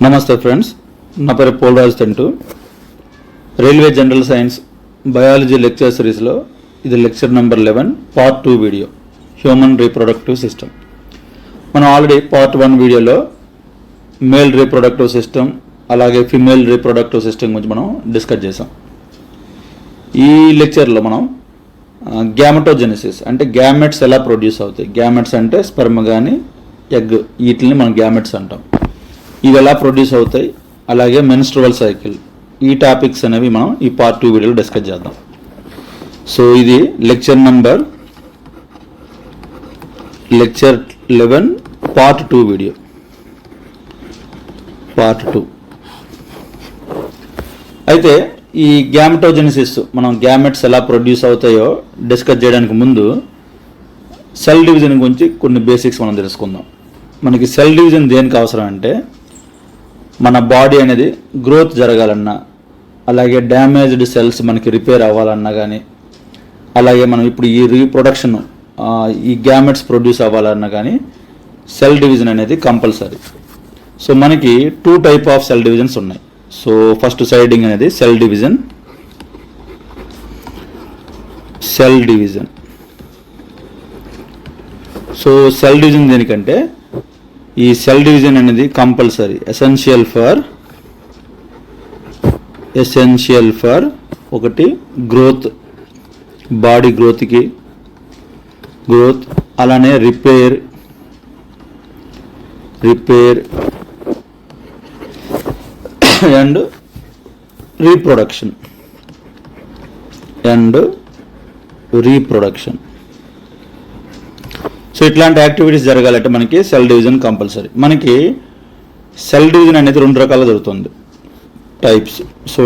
నమస్తే ఫ్రెండ్స్, నా పేరు Polaraj Tentu. Railway general science biology lecture సిరీస్లో ఇది lecture number 11 part 2 video, human reproductive system. మనం ఆల్రెడీ పార్ట్ 1 వీడియోలో మేల్ రీప్రొడక్టివ్ సిస్టమ్ అలాగే ఫిమేల్ రీప్రొడక్టివ్ సిస్టమ్ గురించి మనం డిస్కస్ చేసాం. ఈ లెక్చర్లో మనం గ్యామెటోజెనసిస్ అంటే గ్యామెట్స్ ఎలా ప్రొడ్యూస్ అవుతాయి, గ్యామెట్స్ అంటే స్పెర్మ్ కానీ ఎగ్, వీటిని మనం గ్యామెట్స్ అంటాం. ఇవి ఎలా ప్రొడ్యూస్ అవుతాయి, అలాగే మెన్స్ట్రువల్ సైకిల్, ఈ టాపిక్స్ అనేవి మనం ఈ పార్ట్ 2 వీడియోలో డిస్కస్ చేద్దాం. సో ఇది లెక్చర్ 11 పార్ట్ 2 వీడియో, పార్ట్ 2. అయితే ఈ గ్యామెటోజెనసిస్, మనం గ్యామెట్స్ ఎలా ప్రొడ్యూస్ అవుతాయో డిస్కస్ చేయడానికి ముందు సెల్ డివిజన్ గురించి కొన్ని బేసిక్స్ మనం తెలుసుకుందాం. మనకి సెల్ డివిజన్ దేనికి అవసరం అంటే, మన బాడీ అనేది గ్రోత్ జరగాలన్నా, అలాగే డ్యామేజ్డ్ సెల్స్ మనకి రిపేర్ అవ్వాలన్నా కానీ, అలాగే మనం ఇప్పుడు ఈ రీప్రొడక్షన్ ఈ గ్యామెట్స్ ప్రొడ్యూస్ అవ్వాలన్నా కానీ సెల్ డివిజన్ అనేది కంపల్సరీ. సో మనకి 2 టైప్ ఆఫ్ సెల్ డివిజన్స్ ఉన్నాయి. సో ఫస్ట్ సైడింగ్ అనేది cell division. So cell division దేనికంటే, ఈ సెల్ డివిజన్ అనేది కంపల్సరీ, ఎసెన్షియల్ ఫర్ ఒకటి గ్రోత్, బాడీ గ్రోత్, అలానే రిపేర్ అండ్ రీప్రొడక్షన్. సో ఇట్లాంటి యాక్టివిటీస్ జరగాలంటే మనకి సెల్ డివిజన్ కంపల్సరీ. మనకి సెల్ డివిజన్ అనేది 2 రకాలుగా జరుగుతుంది, టైప్స్. సో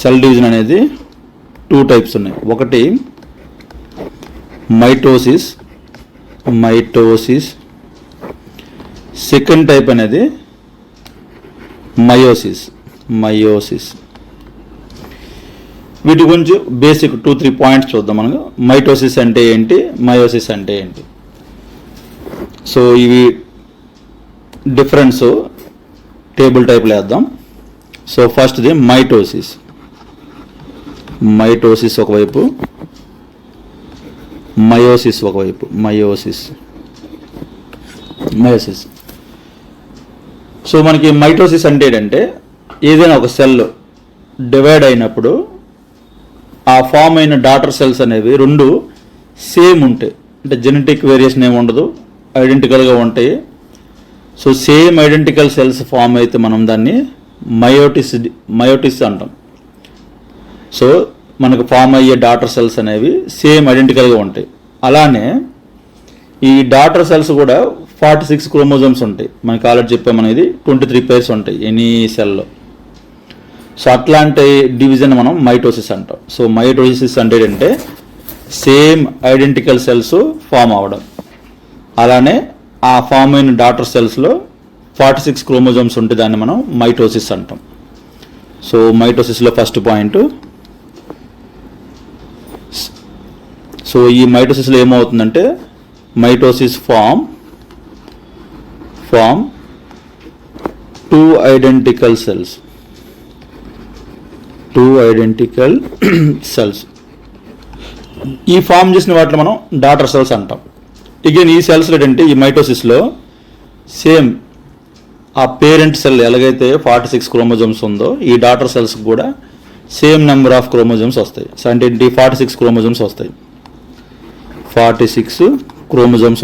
సెల్ డివిజన్ అనేది 2 టైప్స్ ఉన్నాయి. ఒకటి మైటోసిస్, సెకండ్ టైప్ అనేది మయోసిస్. వీటి గురించి బేసిక్ 2-3 పాయింట్స్ చూద్దాం. మనకు మైటోసిస్ అంటే ఏంటి, మయోసిస్ అంటే ఏంటి. సో ఇవి డిఫరెన్స్ టేబుల్ టైప్లో వేద్దాం. సో ఫస్ట్ది మైటోసిస్ ఒకవైపు, మయోసిస్ ఒకవైపు. మయోసిస్. సో మనకి మైటోసిస్ అంటే ఏంటంటే, ఏదైనా ఒక సెల్ డివైడ్ అయినప్పుడు ఆ ఫామ్ అయిన డాటర్ సెల్స్ అనేవి 2 సేమ్ ఉంటాయి. అంటే జెనెటిక్ వేరియేషన్ ఏమి ఉండదు, ఐడెంటికల్గా ఉంటాయి. So same identical cells form అయితే మనం దాన్ని మయోటిస్ అంటాం. సో మనకు ఫామ్ అయ్యే డాటర్ సెల్స్ అనేవి సేమ్ ఐడెంటికల్గా ఉంటాయి. అలానే ఈ డాటర్ సెల్స్ కూడా 46 క్రోమోజోమ్స్ ఉంటాయి. మనకి ఆల్రెడీ చెప్పాం, మనం ఇది 23 పేర్స్ ఉంటాయి ఎనీ సెల్లో. సో అట్లాంటి డివిజన్ మనం మైటోసిస్ అంటాం. సో మైటోసిస్ అంటే ఏంటంటే సేమ్ ఐడెంటికల్ సెల్స్ ఫామ్ అవ్వడం. అలానే ఆ ఫామ్ అయిన డాటర్ సెల్స్లో 46 క్రోమోజోమ్స్ ఉంటే దాన్ని మనం మైటోసిస్ అంటాం. సో మైటోసిస్లో ఫస్ట్ పాయింట్. సో ఈ మైటోసిస్లో ఏమవుతుందంటే, మైటోసిస్ ఫామ్ 2 ఐడెంటికల్ సెల్స్. ఈ ఫామ్ చేసిన వాటిలో మనం డాటర్ సెల్స్ అంటాం. అగైన్ ఈ సెల్స్ ఏంటంటే, ఈ మైటోసిస్లో సేమ్ ఆ పేరెంట్ సెల్ ఎలాగైతే 46 క్రోమోజోమ్స్ ఉందో, ఈ డాటర్ సెల్స్ కూడా సేమ్ నెంబర్ ఆఫ్ క్రోమోజోమ్స్ వస్తాయి. సో అంటే 46 క్రోమోజోమ్స్ వస్తాయి. 46 క్రోమోజోమ్స్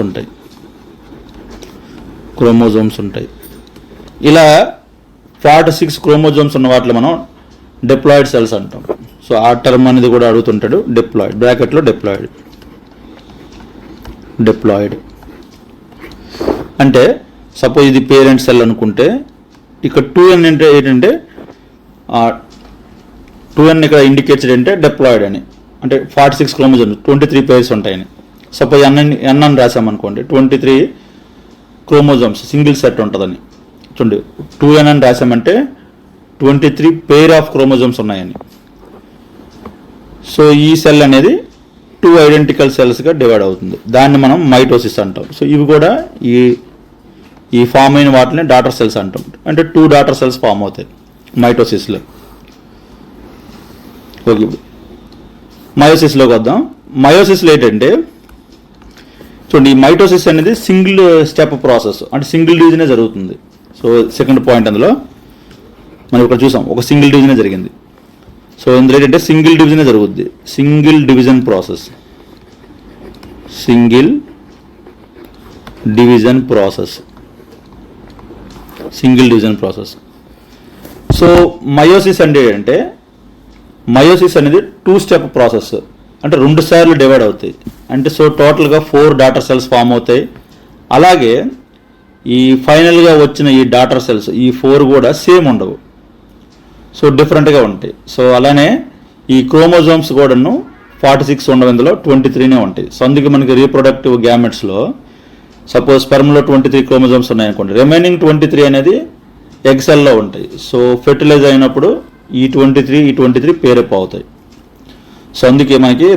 ఉంటాయి. ఇలా 46 క్రోమోజోమ్స్ ఉన్న వాటిలో మనం డిప్లాయిడ్ సెల్స్ అంటాం. సో ఆ టర్మ్ అనేది కూడా అడుగుతుంటాడు, డిప్లాయిడ్, బ్రాకెట్లో డిప్లాయిడ్ అంటే, సపోజ్ ఇది పేరెంట్ సెల్ అనుకుంటే, ఇక్కడ 2n అంటే ఏంటంటే, 2n ఇక్కడ ఇండికేట్స్ ఏంటంటే డిప్లాయిడ్ అని, అంటే 46 క్రోమోజోమ్స్ 23 పేర్స్ ఉంటాయని. సపోజ్ n అని రాసామనుకోండి, 23 క్రోమోజోమ్స్ సింగిల్ సెట్ ఉంటుందని. చూడండి, 2n అని రాసామంటే 23 పేర్ ఆఫ్ క్రోమోజోమ్స్ ఉన్నాయని. సో ఈ సెల్ అనేది 2 ఐడెంటికల్ సెల్స్గా డివైడ్ అవుతుంది. దాన్ని మనం మైటోసిస్ అంటాం. సో ఇవి కూడా ఈ ఈ ఫామ్ అయిన వాటిని డాటర్ సెల్స్ అంటాం. అంటే 2 డాటర్ సెల్స్ ఫామ్ అవుతాయి మైటోసిస్లో. ఓకే, మయోసిస్లోకి వద్దాం. మయోసిస్లో ఏంటంటే చూడండి, ఈ మైటోసిస్ అనేది సింగిల్ స్టెప్ ప్రాసెస్, అంటే సింగిల్ డివిజనే జరుగుతుంది. సో సెకండ్ పాయింట్ అందులో మనం ఇక్కడ చూసాం, ఒక సింగిల్ డివిజనే జరిగింది. సో ఇందులో ఏంటంటే సింగిల్ డివిజనే జరుగుద్ది, single division process, single division process, single division process. So meiosis అంటే ఏంటంటే, మయోసిస్ అనేది 2 స్టెప్ ప్రాసెస్, అంటే 2 సార్లు డివైడ్ అవుతాయి. అంటే సో టోటల్గా 4 డాటర్ సెల్స్ ఫామ్ అవుతాయి. అలాగే ఈ ఫైనల్గా వచ్చిన ఈ డాటర్ సెల్స్ ఈ 4 కూడా సేమ్ ఉండవు, సో డిఫరెంట్గా ఉంటాయి. సో అలానే ఈ క్రోమోజోమ్స్ కూడాను 46 ఉండవు, ఇందులో 23నే ఉంటాయి. సో అందుకే మనకి రీప్రొడక్టివ్ గ్యామెట్స్లో సపోజ్ స్పెర్మ్లో 23 క్రోమోజోమ్స్ ఉన్నాయనుకోండి, రిమైనింగ్ 23 అనేది ఎగ్ సెల్లో ఉంటాయి. సో ఫెర్టిలైజ్ అయినప్పుడు ఈ 23 పేరప్ అవుతాయి. సో అందుకే మనకి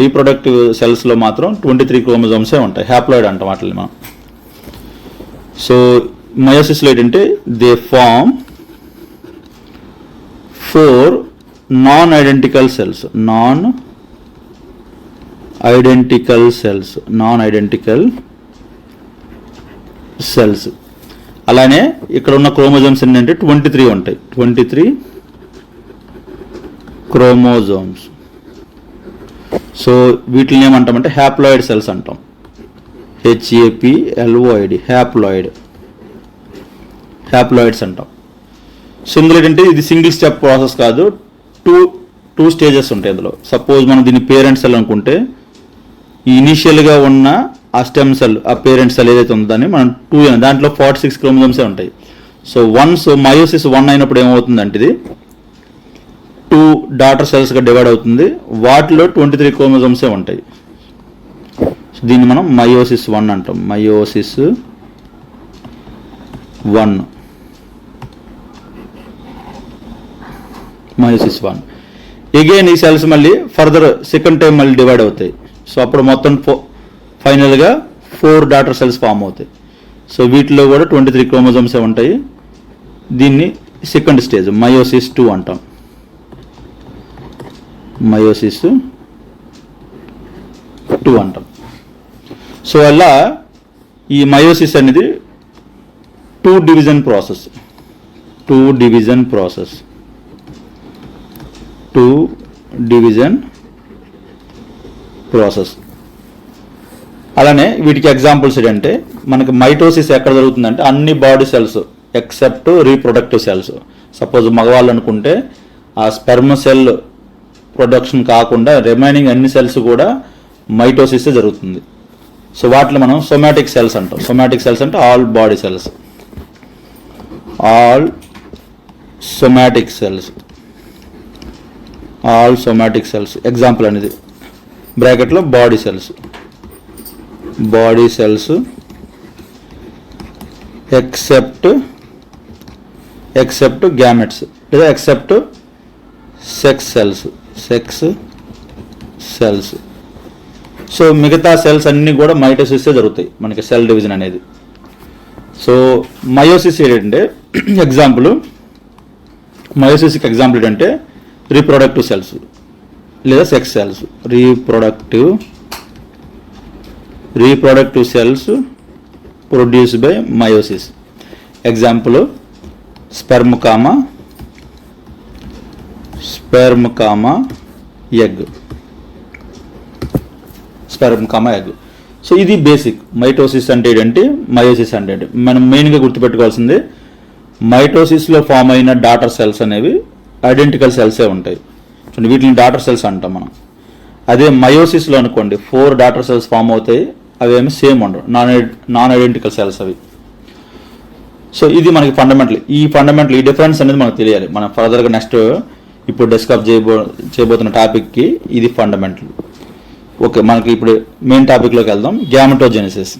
రీప్రొడక్టివ్ సెల్స్లో మాత్రం 23 క్రోమోజోమ్సే ఉంటాయి, హ్యాప్లాయిడ్ అంటాం వాటిని మనం. సో మయోసిస్లో ఏంటంటే they form 4 non identical cells, non identical cells. అలానే ఇక్కడ ఉన్న క్రోమోజోమ్స్ ఏంటంటే 23 ఉంటాయి, 23 క్రోమోజోమ్స్. సో వీటిని ఏమంటామంటే హ్యాప్లాయిడ్ సెల్స్ అంటాం, HAPLOID, హ్యాప్లాయిడ్స్ అంటాం. సో ఇందులో ఏంటంటే ఇది సింగిల్ స్టెప్ ప్రాసెస్ కాదు, టూ స్టేజెస్ ఉంటాయి ఇందులో. సపోజ్ మనం దీన్ని పేరెంట్ సెల్ అనుకుంటే, ఈ ఇనీషియల్గా ఉన్న ఆ స్టెమ్ సెల్, ఆ పేరెంట్ సెల్ ఏదైతే ఉందో దాన్ని మనం 2 దాంట్లో 46 క్రోమోజోమ్సే ఉంటాయి. సో వన్స్ మయోసిస్ 1 అయినప్పుడు ఏమవుతుందంటే ఇది 2 డాటర్ సెల్స్గా డివైడ్ అవుతుంది, వాటిలో 23 క్రోమోజోమ్సే ఉంటాయి. సో దీన్ని మనం మయోసిస్ 1 అంటాం, మయోసిస్ 1. అగైన్ ఈ సెల్స్ మళ్ళీ ఫర్దర్ సెకండ్ టైం మళ్ళీ డివైడ్ అవుతాయి. సో అప్పుడు మొత్తం ఫైనల్గా 4 డాటర్ సెల్స్ ఫామ్ అవుతాయి. సో వీటిలో కూడా 23 క్రోమోజోమ్సే ఉంటాయి. దీన్ని సెకండ్ స్టేజ్ మయోసిస్ 2 అంటాం, మయోసిస్ 2 అంటాం. సో అలా ఈ మయోసిస్ అనేది 2 డివిజన్ ప్రాసెస్, 2 డివిజన్ ప్రాసెస్. అలానే వీటికి ఎగ్జాంపుల్స్ ఏంటంటే, మనకి మైటోసిస్ ఎక్కడ జరుగుతుందంటే అన్ని body cells except reproductive cells. Suppose మగవాళ్ళు అనుకుంటే ఆ స్పెర్మ్ సెల్ ప్రొడక్షన్ కాకుండా రిమైనింగ్ అన్ని సెల్స్ కూడా మైటోసిస్ జరుగుతుంది. సో వాటిలో మనం సొమాటిక్ సెల్స్ అంటాం. సొమాటిక్ సెల్స్ అంటే all body cells, all somatic cells. Example అనేది బ్రాకెట్లో బాడీ సెల్స్ ఎక్సెప్ట్ గ్యామెట్స్ లేదా ఎక్సెప్ట్ సెక్స్ సెల్స్. సో మిగతా సెల్స్ అన్నీ కూడా మైటోసిస్ జరుగుతాయి మనకి సెల్ డివిజన్ అనేది. సో మయోసిస్ ఏంటంటే ఎగ్జాంపుల్, మయోసిస్కి ఎగ్జాంపుల్ ఏంటంటే రీప్రొడక్టివ్ సెల్స్ లేదా sex cells. Reproductive cells produced by meiosis. Example sperm comma egg. So ఇది బేసిక్. మైటోసిస్ అంటే ఏంటంటే, మయోసిస్ అంటే మనం మెయిన్గా గుర్తుపెట్టుకోవాల్సింది, మైటోసిస్లో ఫామ్ అయిన డాటర్ సెల్స్ అనేవి ఐడెంటికల్ సెల్సే ఉంటాయి. చూడండి, వీటిని డాటర్ సెల్స్ అంటాం మనం. అదే మయోసిస్లో అనుకోండి 4 డాటర్ సెల్స్ ఫామ్ అవుతాయి, అవేమి సేమ్ ఉండవు, నాన్ ఐడెంటికల్ సెల్స్ అవి. సో ఇది మనకి ఫండమెంటల్. ఈ డిఫరెన్స్ అనేది మనకు తెలియాలి. మనం ఫర్దర్గా నెక్స్ట్ ఇప్పుడు డిస్కస్ చేయబోతున్న టాపిక్కి ఇది ఫండమెంటల్. ఓకే, మనకి ఇప్పుడు మెయిన్ టాపిక్లోకి వెళ్దాం. గ్యామెటోజెనెసిస్.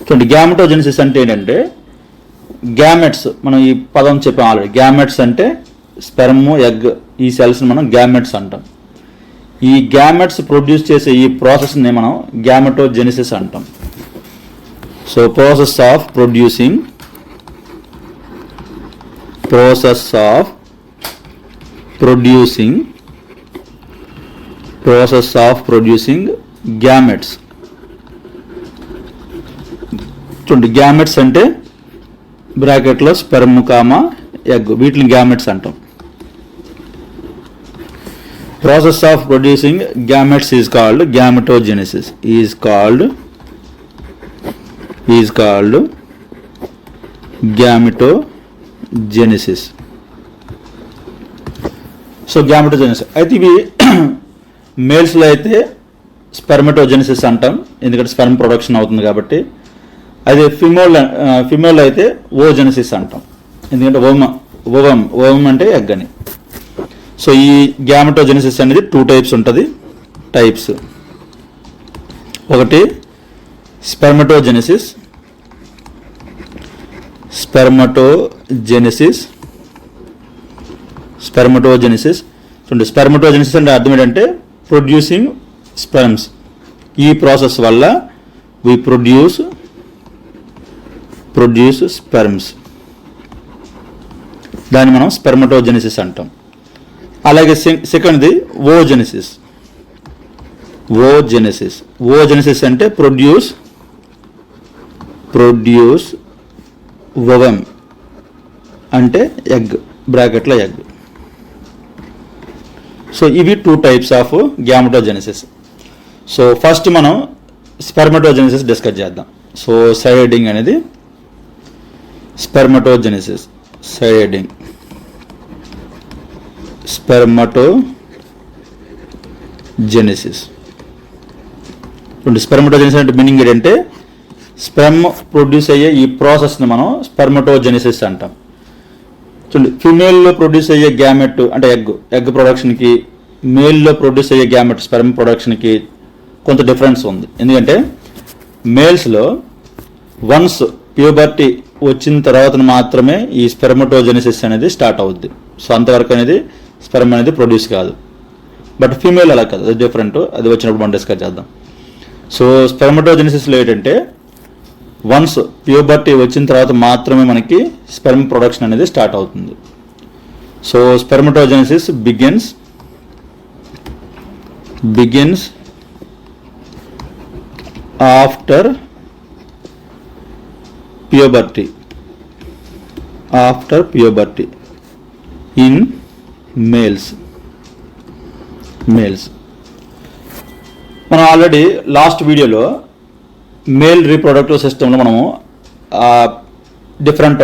చూడండి, గ్యామెటోజెనెసిస్ అంటే ఏంటంటే, గ్యామెట్స్ మనం ఈ పదం చెప్పాం ఆల్రెడీ. గ్యామెట్స్ అంటే స్పెర్మ్ ఎగ్ ఈ సెల్స్ని మనం గ్యామెట్స్ అంటాం. ఈ గ్యామెట్స్ ప్రొడ్యూస్ చేసే ఈ ప్రాసెస్ని మనం గ్యామెటోజెనిసిస్ అంటాం. So process of producing gametes. చూడండి, గ్యామెట్స్ అంటే బ్రాకెట్లో స్పెర్మ్ కామా ఎగ్, వీటిని గ్యామెట్స్ అంటాం. Process of producing gametes is called gametogenesis. Gametogenesis. So gametogenesis అయితే ఇవి మేల్స్లో అయితే స్పెర్మటోజెనిసిస్ అంటాం, ఎందుకంటే స్పెర్మ్ ప్రొడక్షన్ అవుతుంది కాబట్టి. అదే ఫిమేల్ అయితే ఓజెనిసిస్ అంటాం, ఎందుకంటే ఓవం అంటే ఎగ్ అని. సో ఈ గ్యామెటోజెనిసిస్ అనేది 2 టైప్స్ ఉంటుంది. ఒకటి స్పెర్మటోజెనిసిస్. చూడండి, స్పెర్మటోజెనిసిస్ అంటే అర్థం ఏంటంటే ప్రొడ్యూసింగ్ స్పెర్మ్స్. ఈ ప్రాసెస్ వల్ల వి ప్రొడ్యూస్ స్పెర్మ్స్, దాన్ని మనం స్పెర్మటోజెనిసిస్ అంటాం. అలాగే సెకండ్ది ఓజెనిసిస్. ఓజెనిసిస్ అంటే ప్రొడ్యూస్ ఓవం అంటే ఎగ్, బ్రాకెట్లో ఎగ్. సో ఇవి 2 types of gametogenesis. So first మనం స్పెర్మటోజెనిసిస్ డిస్కస్ చేద్దాం. సో సైడింగ్ అనేది స్పెర్మటోజెనిసిస్. స్పెర్మటోజెనిసిస్ అంటే మీనింగ్ ఏంటంటే స్పెర్మ్ ప్రొడ్యూస్ అయ్యే ఈ ప్రాసెస్ని మనం స్పెర్మటోజెనిసిస్ అంటాం. చూడండి, ఫిమేల్లో ప్రొడ్యూస్ అయ్యే గ్యామెట్ అంటే ఎగ్ ప్రొడక్షన్కి, మేల్లో ప్రొడ్యూస్ అయ్యే గ్యామెట్ స్పెర్మ్ ప్రొడక్షన్కి కొంత డిఫరెన్స్ ఉంది. ఎందుకంటే మేల్స్లో వన్స్ ప్యూబర్టీ వచ్చిన తర్వాత మాత్రమే ఈ స్పెర్మటోజెనిసిస్ అనేది స్టార్ట్ అవుద్ది. సో అంతవరకు అనేది స్పెర్మ్ అనేది ప్రొడ్యూస్ కాదు. బట్ ఫీమేల్ అలా కాదు, అది డిఫరెంట్. అది వచ్చినప్పుడు మనం డిస్కస్ చేద్దాం. సో స్పెర్మటోజెనిసిస్లో ఏంటంటే వన్స్ ప్యూబర్టీ వచ్చిన తర్వాత మాత్రమే మనకి స్పెర్మ్ ప్రొడక్షన్ అనేది స్టార్ట్ అవుతుంది. So spermatogenesis begins after puberty in males. మనం ఆల్రెడీ లాస్ట్ వీడియోలో మేల్ రీప్రొడక్టివ్ సిస్టంలో మనము డిఫరెంట్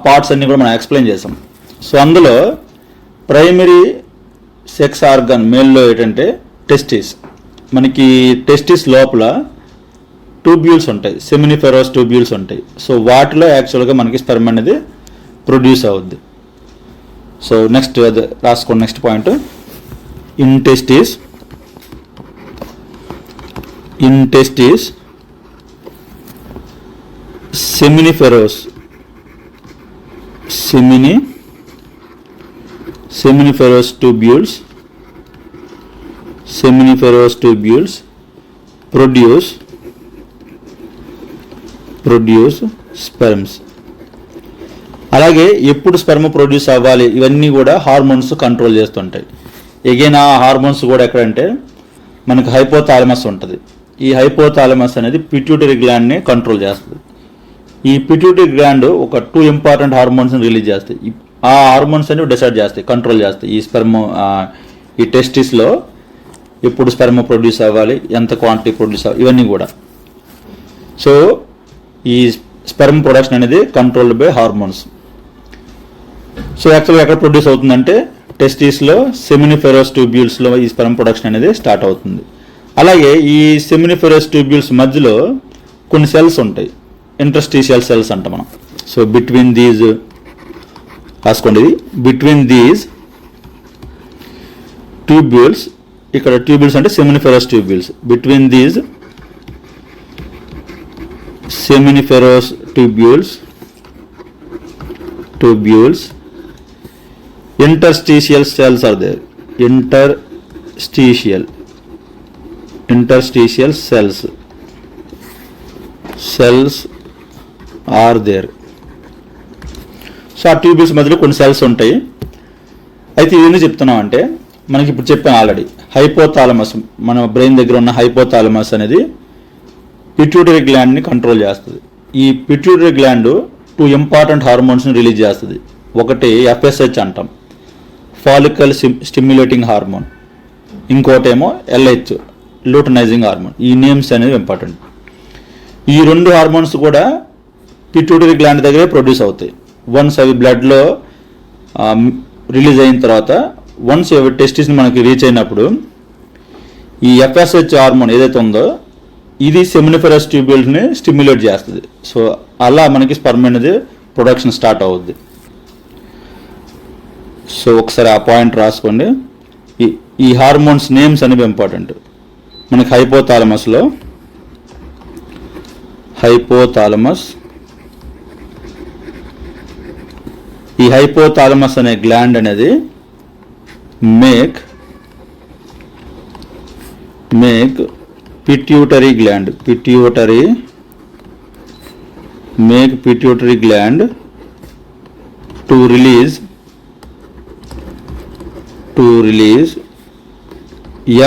పార్ట్స్ అన్నీ కూడా మనం ఎక్స్ప్లెయిన్ చేసాం. సో అందులో ప్రైమరీ సెక్స్ ఆర్గన్ మేల్లో ఏంటంటే టెస్టిస్. మనకి టెస్టిస్ లోపల ట్యూబ్యూల్స్ ఉంటాయి, సెమినిఫెరస్ ట్యూబ్యూల్స్ ఉంటాయి. సో వాటిలో యాక్చువల్గా మనకి స్పెర్మ్ అనేది ప్రొడ్యూస్ అవుద్ది. సో నెక్స్ట్ అది రాసుకోండి. Next point, in testis seminiferous tubules produce sperms. అలాగే ఎప్పుడు స్పెర్మ్ ప్రొడ్యూస్ అవ్వాలి ఇవన్నీ కూడా హార్మోన్స్ కంట్రోల్ చేస్తుంటాయి. ఎగైన్ ఆ హార్మోన్స్ కూడా ఎక్కడంటే మనకు హైపోథాలమస్ ఉంటుంది. ఈ హైపోథాలమస్ అనేది పిట్యూటరీ గ్లాండ్ని కంట్రోల్ చేస్తుంది. ఈ పిట్యూటరీ గ్లాండ్ ఒక 2 ఇంపార్టెంట్ హార్మోన్స్ని రిలీజ్ చేస్తాయి. ఆ హార్మోన్స్ అనేవి డిసైడ్ చేస్తాయి, కంట్రోల్ చేస్తాయి ఈ టెస్టిస్లో ఎప్పుడు స్పెర్మ్ ప్రొడ్యూస్ అవ్వాలి, ఎంత క్వాంటిటీ ప్రొడ్యూస్ అవ్వాలి, ఇవన్నీ కూడా. సో ఈ స్పెర్మ్ ప్రొడక్షన్ అనేది కంట్రోల్డ్ బై హార్మోన్స్. సో యాక్చువల్గా ఎక్కడ ప్రొడ్యూస్ అవుతుందంటే టెస్టిస్లో సెమినిఫెరస్ ట్యూబ్యూల్స్లో ఈ స్పెర్మ్ ప్రొడక్షన్ అనేది స్టార్ట్ అవుతుంది. అలాగే ఈ సెమినిఫెరస్ ట్యూబ్యూల్స్ మధ్యలో కొన్ని సెల్స్ ఉంటాయి, ఇంటర్స్టీషియల్ సెల్స్ అంట మనం. సో బిట్వీన్ దీస్ రాసుకోండి, బిట్వీన్ దీస్ ట్యూబ్యూల్స్, ఇక్కడ ట్యూబ్యూల్స్ అంటే seminiferous tubules, between these seminiferous tubules Interstitial cells are there. Interstitial cells are there. So ఆ ట్యూబ్యూల్స్ మధ్యలో కొన్ని సెల్స్ ఉంటాయి. అయితే ఇది ఎందుకు చెప్తున్నాం అంటే మనకి ఇప్పుడు చెప్పాను ఆల్రెడీ, హైపోథాలమస్, మన బ్రెయిన్ దగ్గర ఉన్న హైపోథాలమస్ అనేది పిట్యూటరీ గ్లాండ్ని కంట్రోల్ చేస్తుంది. ఈ పిట్యూటరీ గ్లాండ్ 2 ఇంపార్టెంట్ హార్మోన్స్ని రిలీజ్ చేస్తుంది. ఒకటి FSH అంటాం, ఫాలికల్ స్టిమ్యులేటింగ్ హార్మోన్, ఇంకోటేమో LH, లూటనైజింగ్ హార్మోన్. ఈ నేమ్స్ అనేవి ఇంపార్టెంట్. ఈ 2 హార్మోన్స్ కూడా పిట్యూటరీ గ్లాండ్ దగ్గరే ప్రొడ్యూస్ అవుతాయి. వన్స్ అవి బ్లడ్లో రిలీజ్ అయిన తర్వాత, వన్స్ అవి టెస్టిస్ని మనకి రీచ్ అయినప్పుడు ఈ FSH హార్మోన్ ఏదైతే ఉందో ఇది సెమినిఫెరస్ ట్యూబ్యూల్స్ని స్టిమ్యులేట్ చేస్తుంది. సో అలా మనకి స్పర్మ్ అనేది ప్రొడక్షన్ స్టార్ట్ అవుద్ది. సో ఒకసారి ఆ పాయింట్ రాసుకోండి. ఈ హార్మోన్స్ నేమ్స్ అనేవి ఇంపార్టెంట్. మనకి హైపోథాలమస్లో ఈ హైపోథాలమస్ అనే గ్లాండ్ అనేది make pituitary gland to release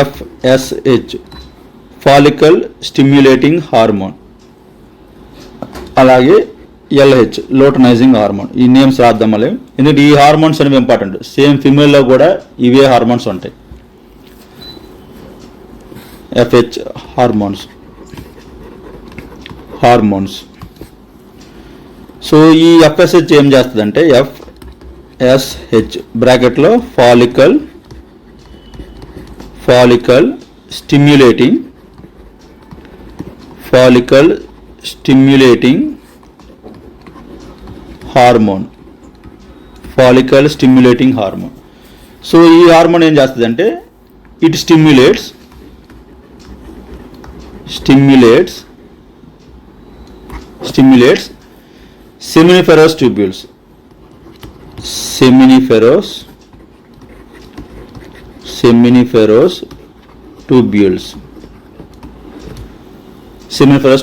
FSH, follicle stimulating hormone, అలాగే LH, లూటనైజింగ్ హార్మోన్. ఈ నేమ్స్ రాద్దాం మళ్ళీ, ఎందుకంటే ఈ హార్మోన్స్ అనేవి ఇంపార్టెంట్. సేమ్ ఫిమేల్లో కూడా ఇవే హార్మోన్స్ ఉంటాయి, FH హార్మోన్స్. సో ఈ FSH ఏం చేస్తుందంటే, FSH బ్రాకెట్లో ఫాలికల్ స్టిమ్యులేటింగ్ హార్మోన్. సో ఈ హార్మోన్ ఏం చేస్తుందంటే, it stimulates seminiferous tubules. Seminiferous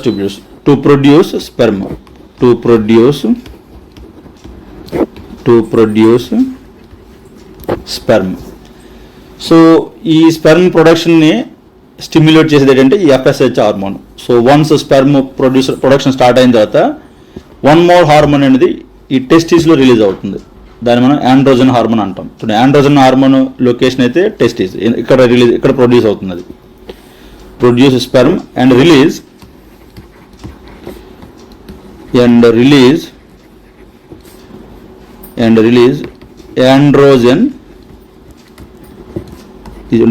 tubules to produce sperm. So ఈ స్పెర్మ్ ప్రొడక్షన్ని స్టిమ్యులేట్ చేసేది ఏంటంటే ఈ FSH hormone. So once sperm production start అయిన తర్వాత వన్ మోర్ హార్మోన్ అనేది ఈ టెస్టిస్లో రిలీజ్ అవుతుంది. దాన్ని మనం ఆండ్రోజన్ హార్మోన్ అంటాం. చూడండి, ఆండ్రోజన్ హార్మోన్ లొకేషన్ అయితే టెస్టిస్, ఇక్కడ ప్రొడ్యూస్ అవుతుంది. అది produce sperm and release androgen.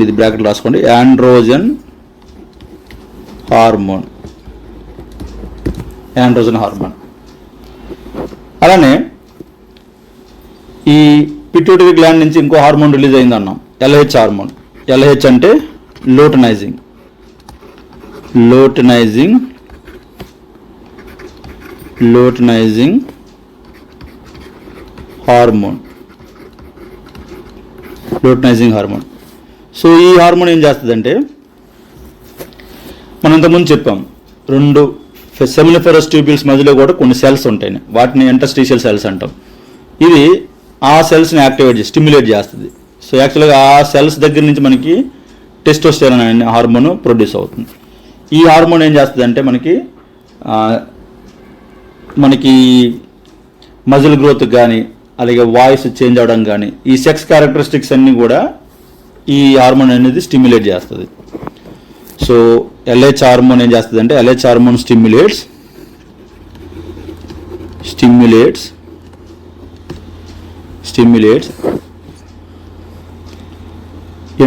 ఇది బ్రాకెట్ రాసుకోండి, ఆండ్రోజన్ హార్మోన్. అలానే ఈ పిట్యూటరీ గ్లాండ్ నుంచి ఇంకో హార్మోన్ రిలీజ్ అయింది అన్నాం, LH హార్మోన్. LH అంటే లూటనైజింగ్ హార్మోన్. సో ఈ హార్మోన్ ఏం చేస్తుందంటే, మనం ఇంతకుముందు చెప్పాం, 2 సెమినిఫెరస్ ట్యూబ్యూల్స్ మధ్యలో కూడా కొన్ని సెల్స్ ఉంటాయి, వాటిని ఇంటర్స్టిషియల్ సెల్స్ అంటాం. ఇది ఆ సెల్స్ని స్టిమ్యులేట్ చేస్తుంది. సో యాక్చువల్గా ఆ సెల్స్ దగ్గర నుంచి మనకి టెస్టోస్టెరాన్ అనే హార్మోన్ ప్రొడ్యూస్ అవుతుంది. ఈ హార్మోన్ ఏం చేస్తుంది అంటే మనకి మజిల్ గ్రోత్ కానీ, అలాగే వాయిస్ చేంజ్ అవ్వడం కానీ, ఈ సెక్స్ క్యారెక్టరిస్టిక్స్ అన్నీ కూడా ఈ హార్మోన్ అనేది స్టిమ్యులేట్ చేస్తుంది. సో LH హార్మోన్ ఏం చేస్తుంది అంటే, LH hormone stimulates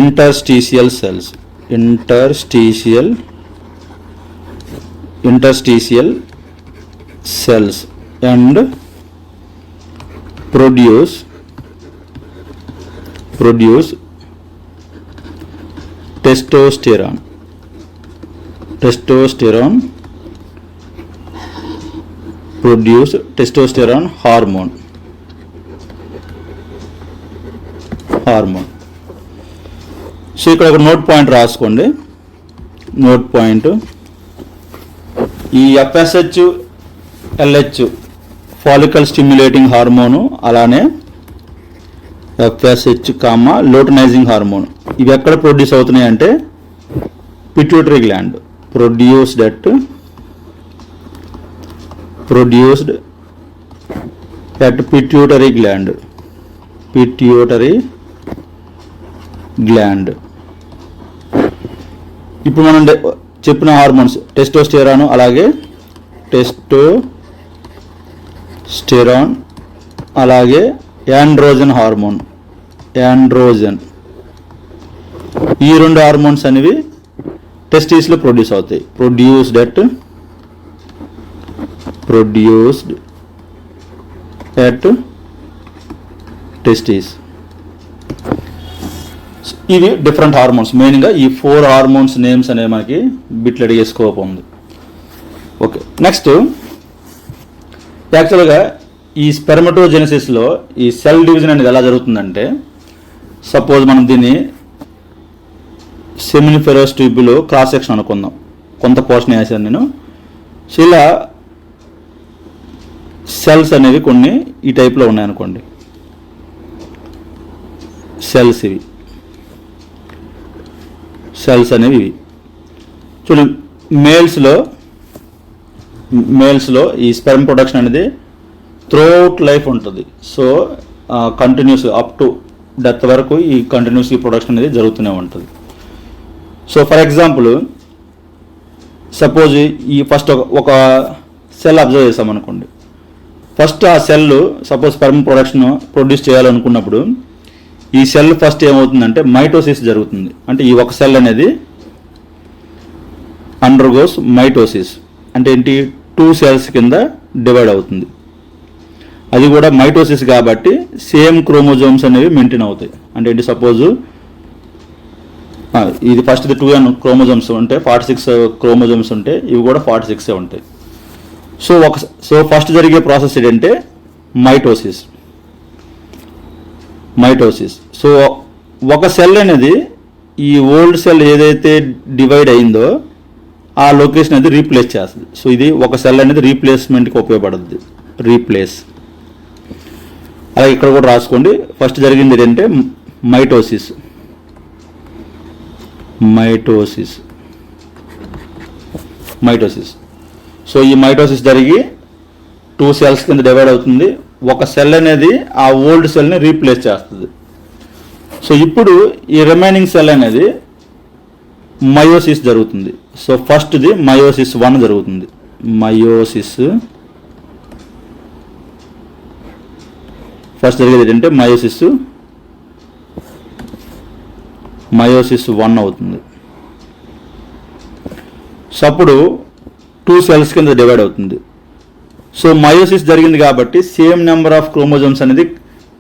interstitial cells and produce testosterone hormone. Hormone. So ఇక్కడ ఒక నోట్ పాయింట్ రాసుకోండి. నోట్ పాయింట్, ఈ FSH LH follicle stimulating hormone, అలానే FSH లూటనైజింగ్ హార్మోన్, ఇవి ఎక్కడ ప్రొడ్యూస్ అవుతున్నాయి అంటే pituitary gland. Produced at pituitary gland. ఇప్పుడు మనం చెప్పిన హార్మోన్స్ టెస్టోస్టెరాన్, అలాగే టెస్టోస్టెరాన్, అలాగే యాండ్రోజన్ హార్మోన్, ఈ రెండు హార్మోన్స్ అనేవి టెస్టిస్లో ప్రొడ్యూస్ అవుతాయి. Produced at testis. ఇవి డిఫరెంట్ హార్మోన్స్. మెయిన్గా ఈ 4 హార్మోన్స్ నేమ్స్ అనేవి మనకి బిట్లు అడిగే స్కోప్ ఉంది. ఓకే, నెక్స్ట్ యాక్చువల్గా ఈ స్పెర్మటోజెనసిస్లో ఈ సెల్ డివిజన్ అనేది ఎలా జరుగుతుందంటే, సపోజ్ మనం దీన్ని సెమినిఫెరస్ ట్యూబ్లో క్రాస్ సెక్షన్ అనుకుందాం, కొంత పోర్షన్ వేసాను నేను. సో ఇలా సెల్స్ అనేవి కొన్ని ఈ టైప్లో ఉన్నాయనుకోండి, సెల్స్ అనేవి ఇవి చూడండి. మేల్స్లో ఈ స్పెర్మ్ ప్రొడక్షన్ అనేది త్రూఅవుట్ లైఫ్ ఉంటుంది. So continuous up to death వరకు ఈ కంటిన్యూస్ ఈ ప్రొడక్షన్ అనేది జరుగుతూనే ఉంటుంది. సో ఫర్ ఎగ్జాంపుల్, సపోజ్ ఈ ఫస్ట్ ఒక సెల్ అబ్జర్వ్ చేసామనుకోండి. ఫస్ట్ ఆ సెల్ సపోజ్ స్పెర్మ్ ప్రొడ్యూస్ చేయాలనుకున్నప్పుడు ఈ సెల్ ఫస్ట్ ఏమవుతుందంటే మైటోసిస్ జరుగుతుంది. అంటే ఈ ఒక సెల్ అనేది అండర్గోస్ మైటోసిస్. అంటే ఏంటి, 2 cells కింద డివైడ్ అవుతుంది. అది కూడా మైటోసిస్ కాబట్టి సేమ్ క్రోమోజోమ్స్ అనేవి మెయింటైన్ అవుతాయి. అంటే ఏంటి, సపోజు ఇది ఫస్ట్ 2 క్రోమోజోమ్స్ ఉంటే 46 క్రోమోజోమ్స్ ఉంటే ఇవి కూడా 46 ఉంటాయి. సో ఫస్ట్ జరిగే ప్రాసెస్ ఏంటంటే మైటోసిస్. సో ఒక సెల్ అనేది ఈ ఓల్డ్ సెల్ ఏదైతే డివైడ్ అయిందో ఆ లొకేషన్ అనేది రీప్లేస్ చేస్తుంది. సో ఇది ఒక సెల్ అనేది రీప్లేస్మెంట్కి ఉపయోగపడుతుంది. అలాగే ఇక్కడ కూడా రాసుకోండి. ఫస్ట్ జరిగింది ఏంటంటే మైటోసిస్. సో ఈ మైటోసిస్ జరిగి 2 cells కింద డివైడ్ అవుతుంది. ఒక సెల్ అనేది ఆ ఓల్డ్ సెల్ని రీప్లేస్ చేస్తుంది. సో ఇప్పుడు ఈ రిమైనింగ్ సెల్ అనేది మయోసిస్ జరుగుతుంది. సో ఫస్ట్ది మయోసిస్ 1 జరుగుతుంది. ఫస్ట్ జరిగేది ఏంటంటే మయోసిస్ 1 అవుతుంది. సో అప్పుడు 2 cells కింద డివైడ్ అవుతుంది. సో మయోసిస్ జరిగింది కాబట్టి సేమ్ నెంబర్ ఆఫ్ క్రోమోజోమ్స్ అనేది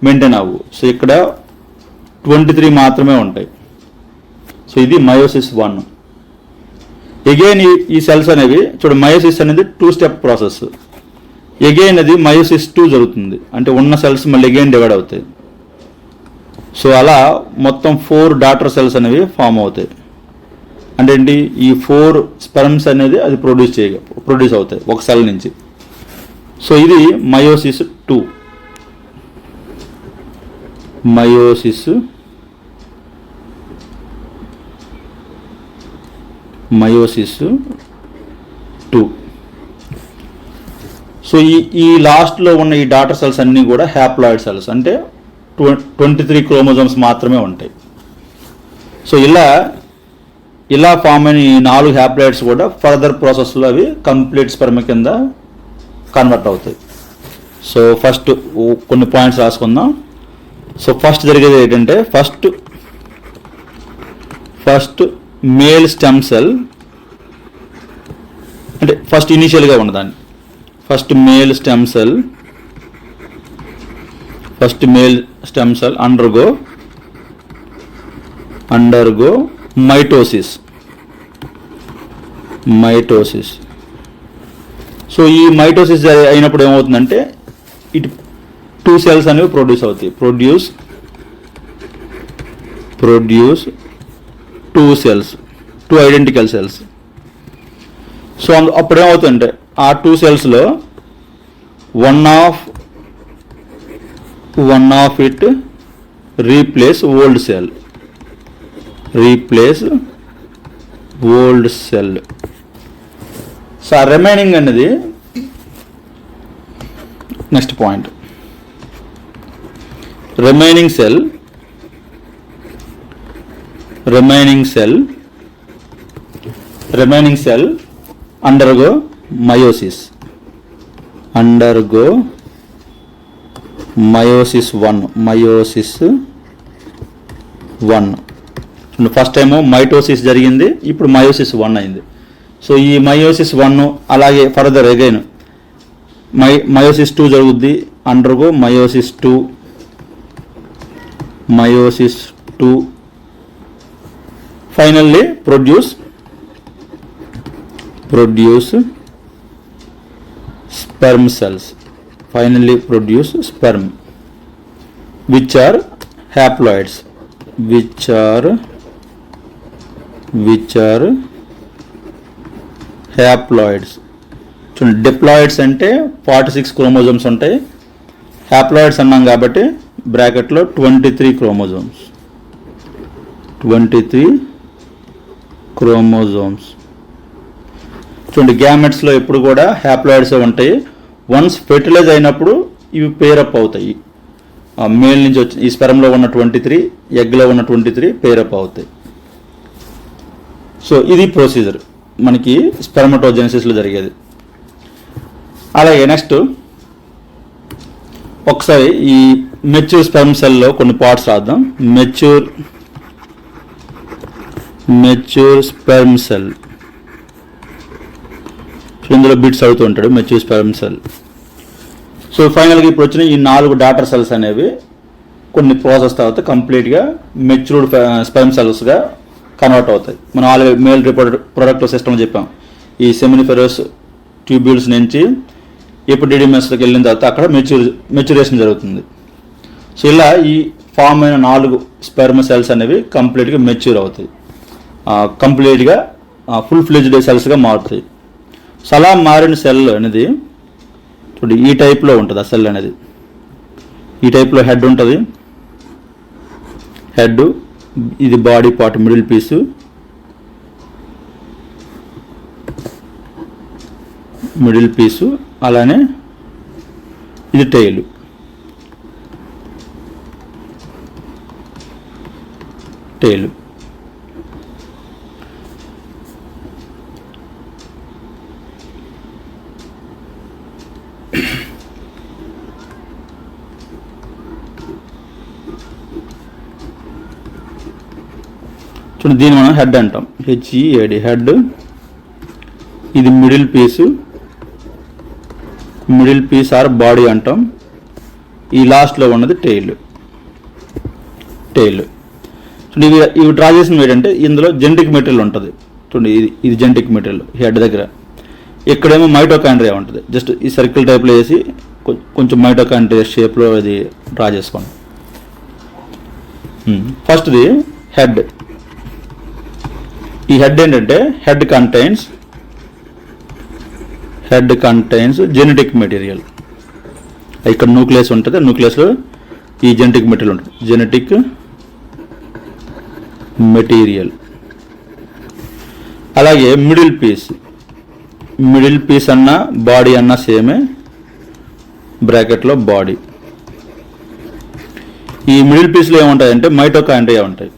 మెయింటైన్ అవ్వు. సో ఇక్కడ 23 మాత్రమే ఉంటాయి. సో ఇది మయోసిస్ 1. ఎగైన్ ఈ సెల్స్ అనేవి మయోసిస్ అనేది 2 step ప్రాసెస్. ఎగైన్ అది మయోసిస్ 2 జరుగుతుంది. అంటే ఉన్న సెల్స్ మళ్ళీ ఎగైన్ డివైడ్ అవుతాయి. సో అలా మొత్తం 4 డాటర్ సెల్స్ అనేవి ఫామ్ అవుతాయి. అంటే ఏంటి, ఈ 4 స్పెర్మ్స్ అనేది అది ప్రొడ్యూస్ అవుతాయి ఒక సెల్ నుంచి. సో ఇది మయోసిస్ 2. మయోసిస్ 2. సో ఈ లాస్ట్లో ఉన్న ఈ డాటర్ సెల్స్ అన్నీ కూడా హ్యాప్లాయిడ్ సెల్స్. అంటే 23 క్రోమోజోమ్స్ మాత్రమే ఉంటాయి. సో ఇలా ఫామ్ అయిన ఈ 4 హ్యాప్లాయిడ్స్ కూడా ఫర్దర్ ప్రాసెస్లో అవి కంప్లీట్ స్పెర్మ్ కింద కన్వర్ట్ అవుతాయి. సో ఫస్ట్ కొన్ని పాయింట్స్ రాసుకుందాం. సో ఫస్ట్ జరిగేది ఏంటంటే ఫస్ట్ మేల్ స్టెమ్ సెల్, అంటే ఫస్ట్ ఇనీషియల్గా ఉన్నదాన్ని male stem cell undergo mitosis. So ఈ మైటోసిస్ అయినప్పుడు ఏమవుతుందంటే ఇటు 2 cells అనేవి ప్రొడ్యూస్ అవుతాయి. Produce 2 cells, 2 identical cells. So అప్పుడు ఏమవుతుందంటే ఆ 2 cellsలో one of it replace old cell. So ఆ రిమైనింగ్ అనేది next point. remaining cell undergo meiosis 1. First time mitosis జరిగింది, ఇప్పుడు మయోసిస్ 1 అయింది. సో ఈ మయోసిస్ 1 అలాగే ఫర్దర్ అగైన్ మయోసిస్ 2 జరుగుద్ది, undergo meiosis 2, finally produce sperm cells, which are haploids, చూడండి. డిప్లాయిడ్స్ అంటే 46 క్రోమోజోమ్స్ ఉంటాయి, హ్యాప్లాయిడ్స్ అన్నాం కాబట్టి బ్రాకెట్లో 23 క్రోమోజోమ్స్. చూడండి, గ్యామెట్స్లో ఎప్పుడు కూడా హ్యాప్లాయిడ్స్ ఉంటాయి. వన్స్ ఫెర్టిలైజ్ అయినప్పుడు ఇవి పేరప్ అవుతాయి. మేల్ నుంచి వచ్చి ఈ స్పెరంలో ఉన్న 23, ఎగ్లో ఉన్న 23 పేరప్ అవుతాయి. సో ఇది ప్రొసీజర్ మనకి స్పెర్మటోజెనసిస్లో జరిగేది. అలాగే నెక్స్ట్ ఒకసారి ఈ మెచ్యూర్ స్పెర్మ్ సెల్లో కొన్ని పార్ట్స్ రాద్దాం. మెచ్యూర్ స్పెర్మ్ సెల్, ఇందులో బిట్స్ అవుతూ ఉంటాడు మెచ్యూర్ స్పెర్మ్ సెల్. సో ఫైనల్గా ఇప్పుడు వచ్చిన ఈ 4 డాటర్ సెల్స్ అనేవి కొన్ని ప్రాసెస్ తర్వాత కంప్లీట్గా మెచ్యూర్డ్ స్పెర్మ్ సెల్స్గా కన్వర్ట్ అవుతాయి. మనం ఆల్రెడీ మేల్ రిప్రొడక్టివ్ సిస్టమ్ చెప్పాం. ఈ సెమినిఫెరస్ ట్యూబ్యూల్స్ నుంచి ఎపిడిడిమస్లోకి వెళ్ళిన తర్వాత అక్కడ మెచ్యూరేషన్ జరుగుతుంది. సో ఇలా ఈ ఫామ్ అయిన 4 స్పెర్మ్ సెల్స్ అనేవి కంప్లీట్గా మెచ్యూర్ అవుతాయి, కంప్లీట్గా ఫుల్ ఫ్లెజ్డ్ సెల్స్గా మారుతాయి. సో అలా మారిన సెల్ అనేది ఇప్పుడు ఈ టైప్లో ఉంటుంది. ఆ సెల్ అనేది ఈ టైప్లో హెడ్ ఉంటుంది. హెడ్, ఇది బాడీ పార్ట్ మిడిల్ పీసు, అలానే ఇది టెయిల్. చూడండి, దీన్ని మనం హెడ్ అంటాం, HEAD హెడ్. ఇది మిడిల్ పీస్ ఆర్ బాడీ అంటాం. ఈ లాస్ట్లో ఉన్నది టెయిల్. చూడండి, ఇవి డ్రా చేసిన ఏంటంటే ఇందులో జెనెటిక్ మెటీరియల్ ఉంటుంది. చూడండి, ఇది జెనెటిక్ మెటీరియల్ హెడ్ దగ్గర. ఇక్కడేమో మైటోకాండ్రియా ఉంటుంది. జస్ట్ ఈ సర్కిల్ టైప్లో వేసి కొంచెం మైటోకాండ్రియా షేప్లో ఇది డ్రా చేసుకోండి. ఫస్ట్ది హెడ్. ఈ హెడ్ ఏంటంటే హెడ్ కంటైన్స్ జెనెటిక్ మెటీరియల్. ఇక్కడ న్యూక్లియస్ ఉంటుంది, న్యూక్లియస్లో ఈ జెనెటిక్ మెటీరియల్ ఉంటుంది. Genetic material. అలాగే మిడిల్ పీస్ అన్న బాడీ అన్న సేమే, బ్రాకెట్లో బాడీ. ఈ మిడిల్ పీస్లో ఏముంటాయంటే మైటోకాండ్రియా ఉంటాయి.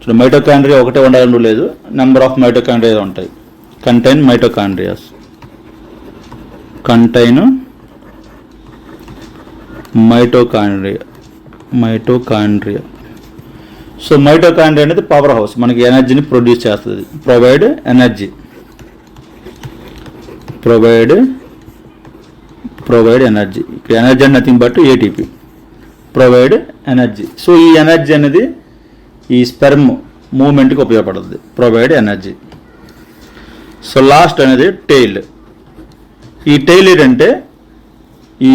చూడండి, మైటోకాండ్రియా ఒకటే ఉండాలని లేదు, నెంబర్ ఆఫ్ మైటోకాండ్రియా ఉంటాయి. Contain mitochondria. సో మైటోకాండ్రియా అనేది పవర్ హౌస్, మనకి ఎనర్జీని ప్రొడ్యూస్ చేస్తుంది. Provide energy. Energy and nothing but ATP. Provide energy. So ఈ ఎనర్జీ అనేది ఈ స్పెర్మ్ మూవ్మెంట్కి ఉపయోగపడుతుంది. Provide energy. సో లాస్ట్ అనేది టెయిల్. ఈ టెయిల్ ఏంటంటే ఈ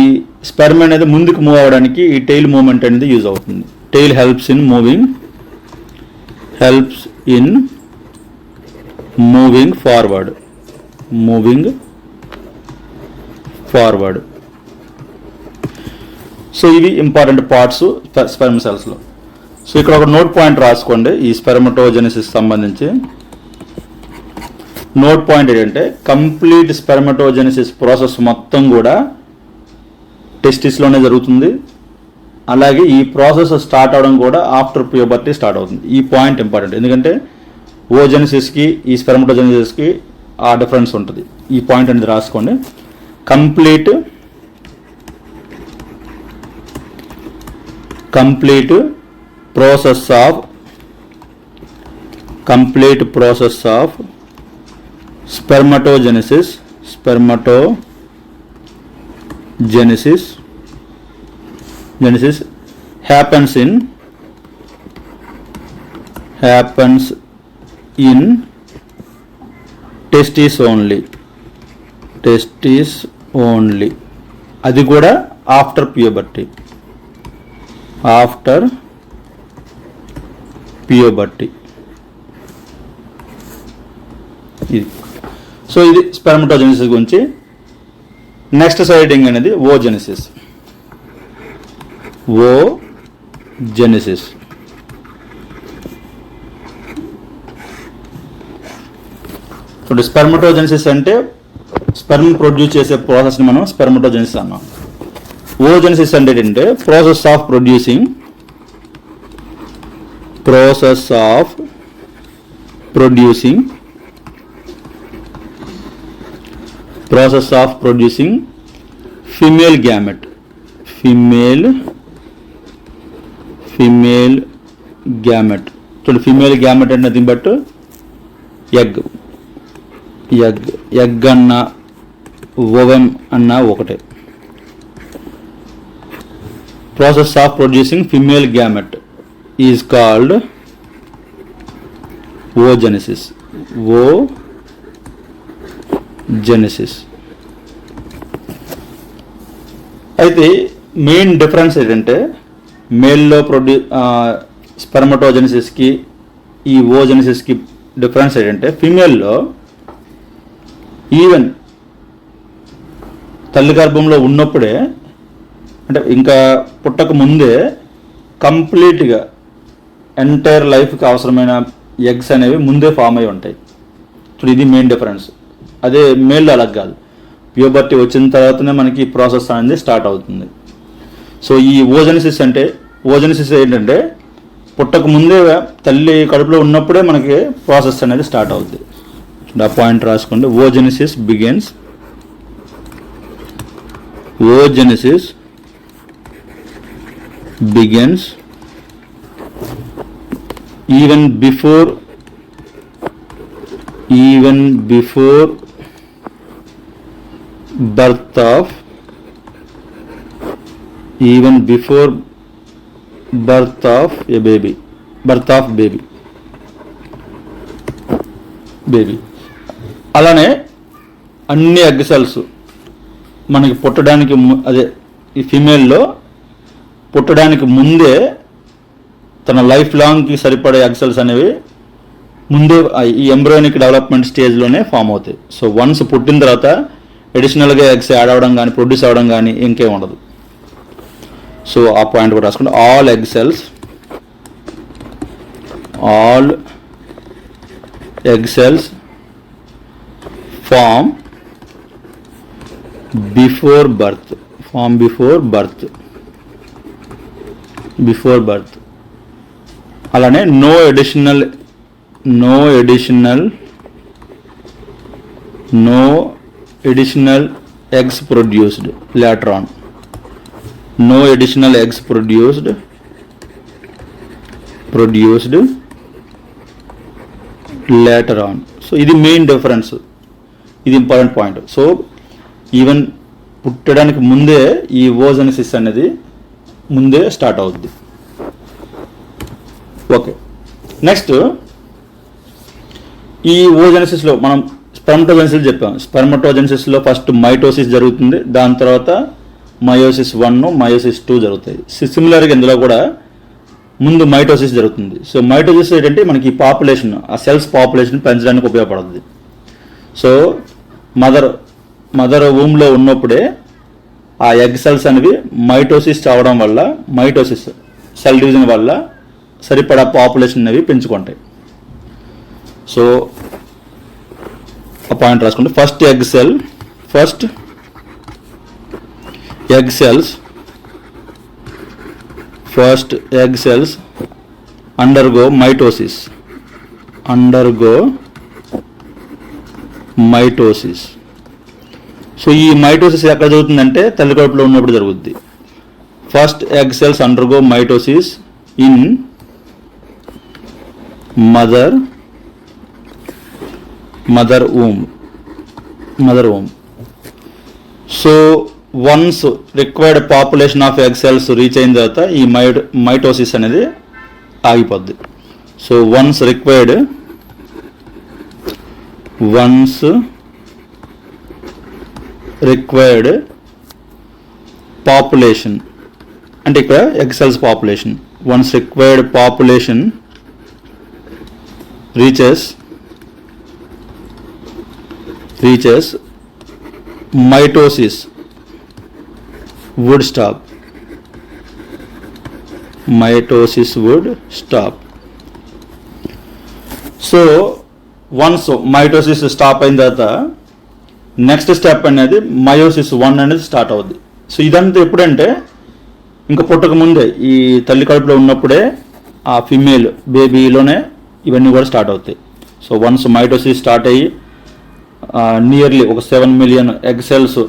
స్పెర్మ్ అనేది ముందుకు మూవ్ అవ్వడానికి ఈ టెయిల్ మూవ్మెంట్ అనేది యూజ్ అవుతుంది. Tail helps in moving helps in moving forward. So ఇవి ఇంపార్టెంట్ పార్ట్స్ స్పెర్మ్ సెల్స్లో. సో ఇక్కడ ఒక నోట్ పాయింట్ రాసుకోండి ఈ స్పెర్మటోజెనిసిస్ సంబంధించి. నోట్ పాయింట్ ఏంటంటే కంప్లీట్ స్పెర్మటోజెనిసిస్ ప్రాసెస్ మొత్తం కూడా టెస్టిస్లోనే జరుగుతుంది. అలాగే ఈ ప్రాసెస్ స్టార్ట్ అవడం కూడా ఆఫ్టర్ ప్యూబర్టీ స్టార్ట్ అవుతుంది. ఈ పాయింట్ ఇంపార్టెంట్, ఎందుకంటే ఓజెనిసిస్కి ఈ స్పెర్మటోజెనిసిస్కి ఆ డిఫరెన్స్ ఉంటుంది. ఈ పాయింట్ అనేది రాసుకోండి. Complete process of spermatogenesis happens in testis only. అది కూడా ఆఫ్టర్ ప్యూబర్టీ. ఇది సో ఇది స్పెర్మటోజెనిసిస్ గురించి. నెక్స్ట్ సైడింగ్ అనేది ఓజెనిసిస్. ఇప్పుడు స్పెర్మటోజెనిసిస్ అంటే స్పెర్మ్ ప్రొడ్యూస్ చేసే ప్రాసెస్ని మనం స్పెర్మటోజెనిసిస్ అన్నాం. ఓజెనిసిస్ అంటే ఏంటంటే process of producing female gamete. చూడండి, ఫీమేల్ గ్యామెట్ అంటే నథింగ్ బట్ ఎగ్ అన్న ఓవెమ్ అన్న ఒకటే. Process of producing female gamete is called oogenesis. అయితే మెయిన్ డిఫరెన్స్ ఏంటంటే మేల్లో స్పెర్మటోజెనిసిస్కి ఈ ఓజెనిసిస్కి డిఫరెన్స్ ఏంటంటే ఫీమేల్లో ఈవెన్ తల్లి గర్భంలో ఉన్నప్పుడే, అంటే ఇంకా పుట్టక ముందే కంప్లీట్గా ఎంటైర్ లైఫ్కి అవసరమైన ఎగ్స్ అనేవి ముందే ఫామ్ అయి ఉంటాయి. సో ఇది మెయిన్ డిఫరెన్స్. అదే మేల్లో అలా కాదు, ప్యూబర్టీ వచ్చిన తర్వాతనే మనకి ఈ ప్రాసెస్ అనేది స్టార్ట్ అవుతుంది. సో ఈ ఓజెనిసిస్ ఏంటంటే పుట్టక ముందే తల్లి కడుపులో ఉన్నప్పుడే మనకి ప్రాసెస్ అనేది స్టార్ట్ అవుతుంది. ఆ పాయింట్ రాసుకోండి. Oogenesis begins even before birth of a baby. అలానే అన్ని ఎగ్ సెల్స్ మనకి పుట్టడానికి అదే ఈ ఫీమేల్లో పుట్టడానికి ముందే తన లైఫ్ లాంగ్కి సరిపడే ఎగ్ సెల్స్ అనేవి ముందే ఈ ఎంబ్రియోనిక్ డెవలప్మెంట్ స్టేజ్లోనే ఫామ్ అవుతాయి. సో వన్స్ పుట్టిన తర్వాత అడిషనల్గా ఎగ్స్ యాడ్ అవ్వడం కానీ ప్రొడ్యూస్ అవ్వడం కానీ ఇంకేం ఉండదు. సో ఆ పాయింట్ కూడా రాసుకోండి. All egg cells form before birth. అలానే no additional eggs produced later on. So ఇది మెయిన్ డిఫరెన్స్, ఇది ఇంపార్టెంట్ పాయింట్. సో ఈవెన్ పుట్టడానికి ముందే ఈ ఓజెనిసిస్ అనేది ముందే స్టార్ట్ అవుద్ది. ఓకే, నెక్స్ట్ ఈ ఓజెనిసిస్లో మనం స్పెర్మటోజెనిసిస్ చెప్పాం. స్పెర్మటోజెనిసిస్లో ఫస్ట్ మైటోసిస్ జరుగుతుంది, దాని తర్వాత మయోసిస్ 1, మయోసిస్ 2 జరుగుతాయి. సిమిలర్గా ఇందులో కూడా ముందు మైటోసిస్ జరుగుతుంది. సో మైటోసిస్ ఏంటంటే మనకి పాపులేషన్, ఆ సెల్స్ పాపులేషన్ పెంచడానికి ఉపయోగపడుతుంది. సో మదర్ వూమ్లో ఉన్నప్పుడే ఆ ఎగ్ సెల్స్ అనేవి మైటోసిస్ అవడం వల్ల, మైటోసిస్ సెల్ డివిజన్ వల్ల సరిపడా పాపులేషన్ అనేవి పెంచుకుంటాయి. సో ఆ పాయింట్ రాసుకుంటే first egg cells undergo mitosis. So ఈ మైటోసిస్ ఎక్కడ జరుగుతుందంటే తల్లి కడుపులో ఉన్నప్పుడు జరుగుద్ది. First egg cells undergo mitosis in mother womb. So once required population of egg cells reach అయిన తర్వాత ఈ మైటోసిస్ అనేది ఆగిపోద్ది. సో వన్స్ రిక్వైర్డ్ పాపులేషన్ అంటే ఇక్కడ egg cells population, once required population reaches mitosis would stop. So once mitosis stop అయిన తర్వాత next step అనేది మయోసిస్ 1 అనేది స్టార్ట్ అవుద్ది. సో ఇదంతా ఎప్పుడంటే ఇంకా పుట్టక ముందే, ఈ తల్లి కడుపులో ఉన్నప్పుడే ఆ ఫిమేల్ బేబీలోనే ఇవన్నీ కూడా స్టార్ట్ అవుతాయి. సో వన్స్ మైటోసిస్ స్టార్ట్ అయ్యి నియర్లీ ఒక 7 మిలియన్ ఎగ్ సెల్స్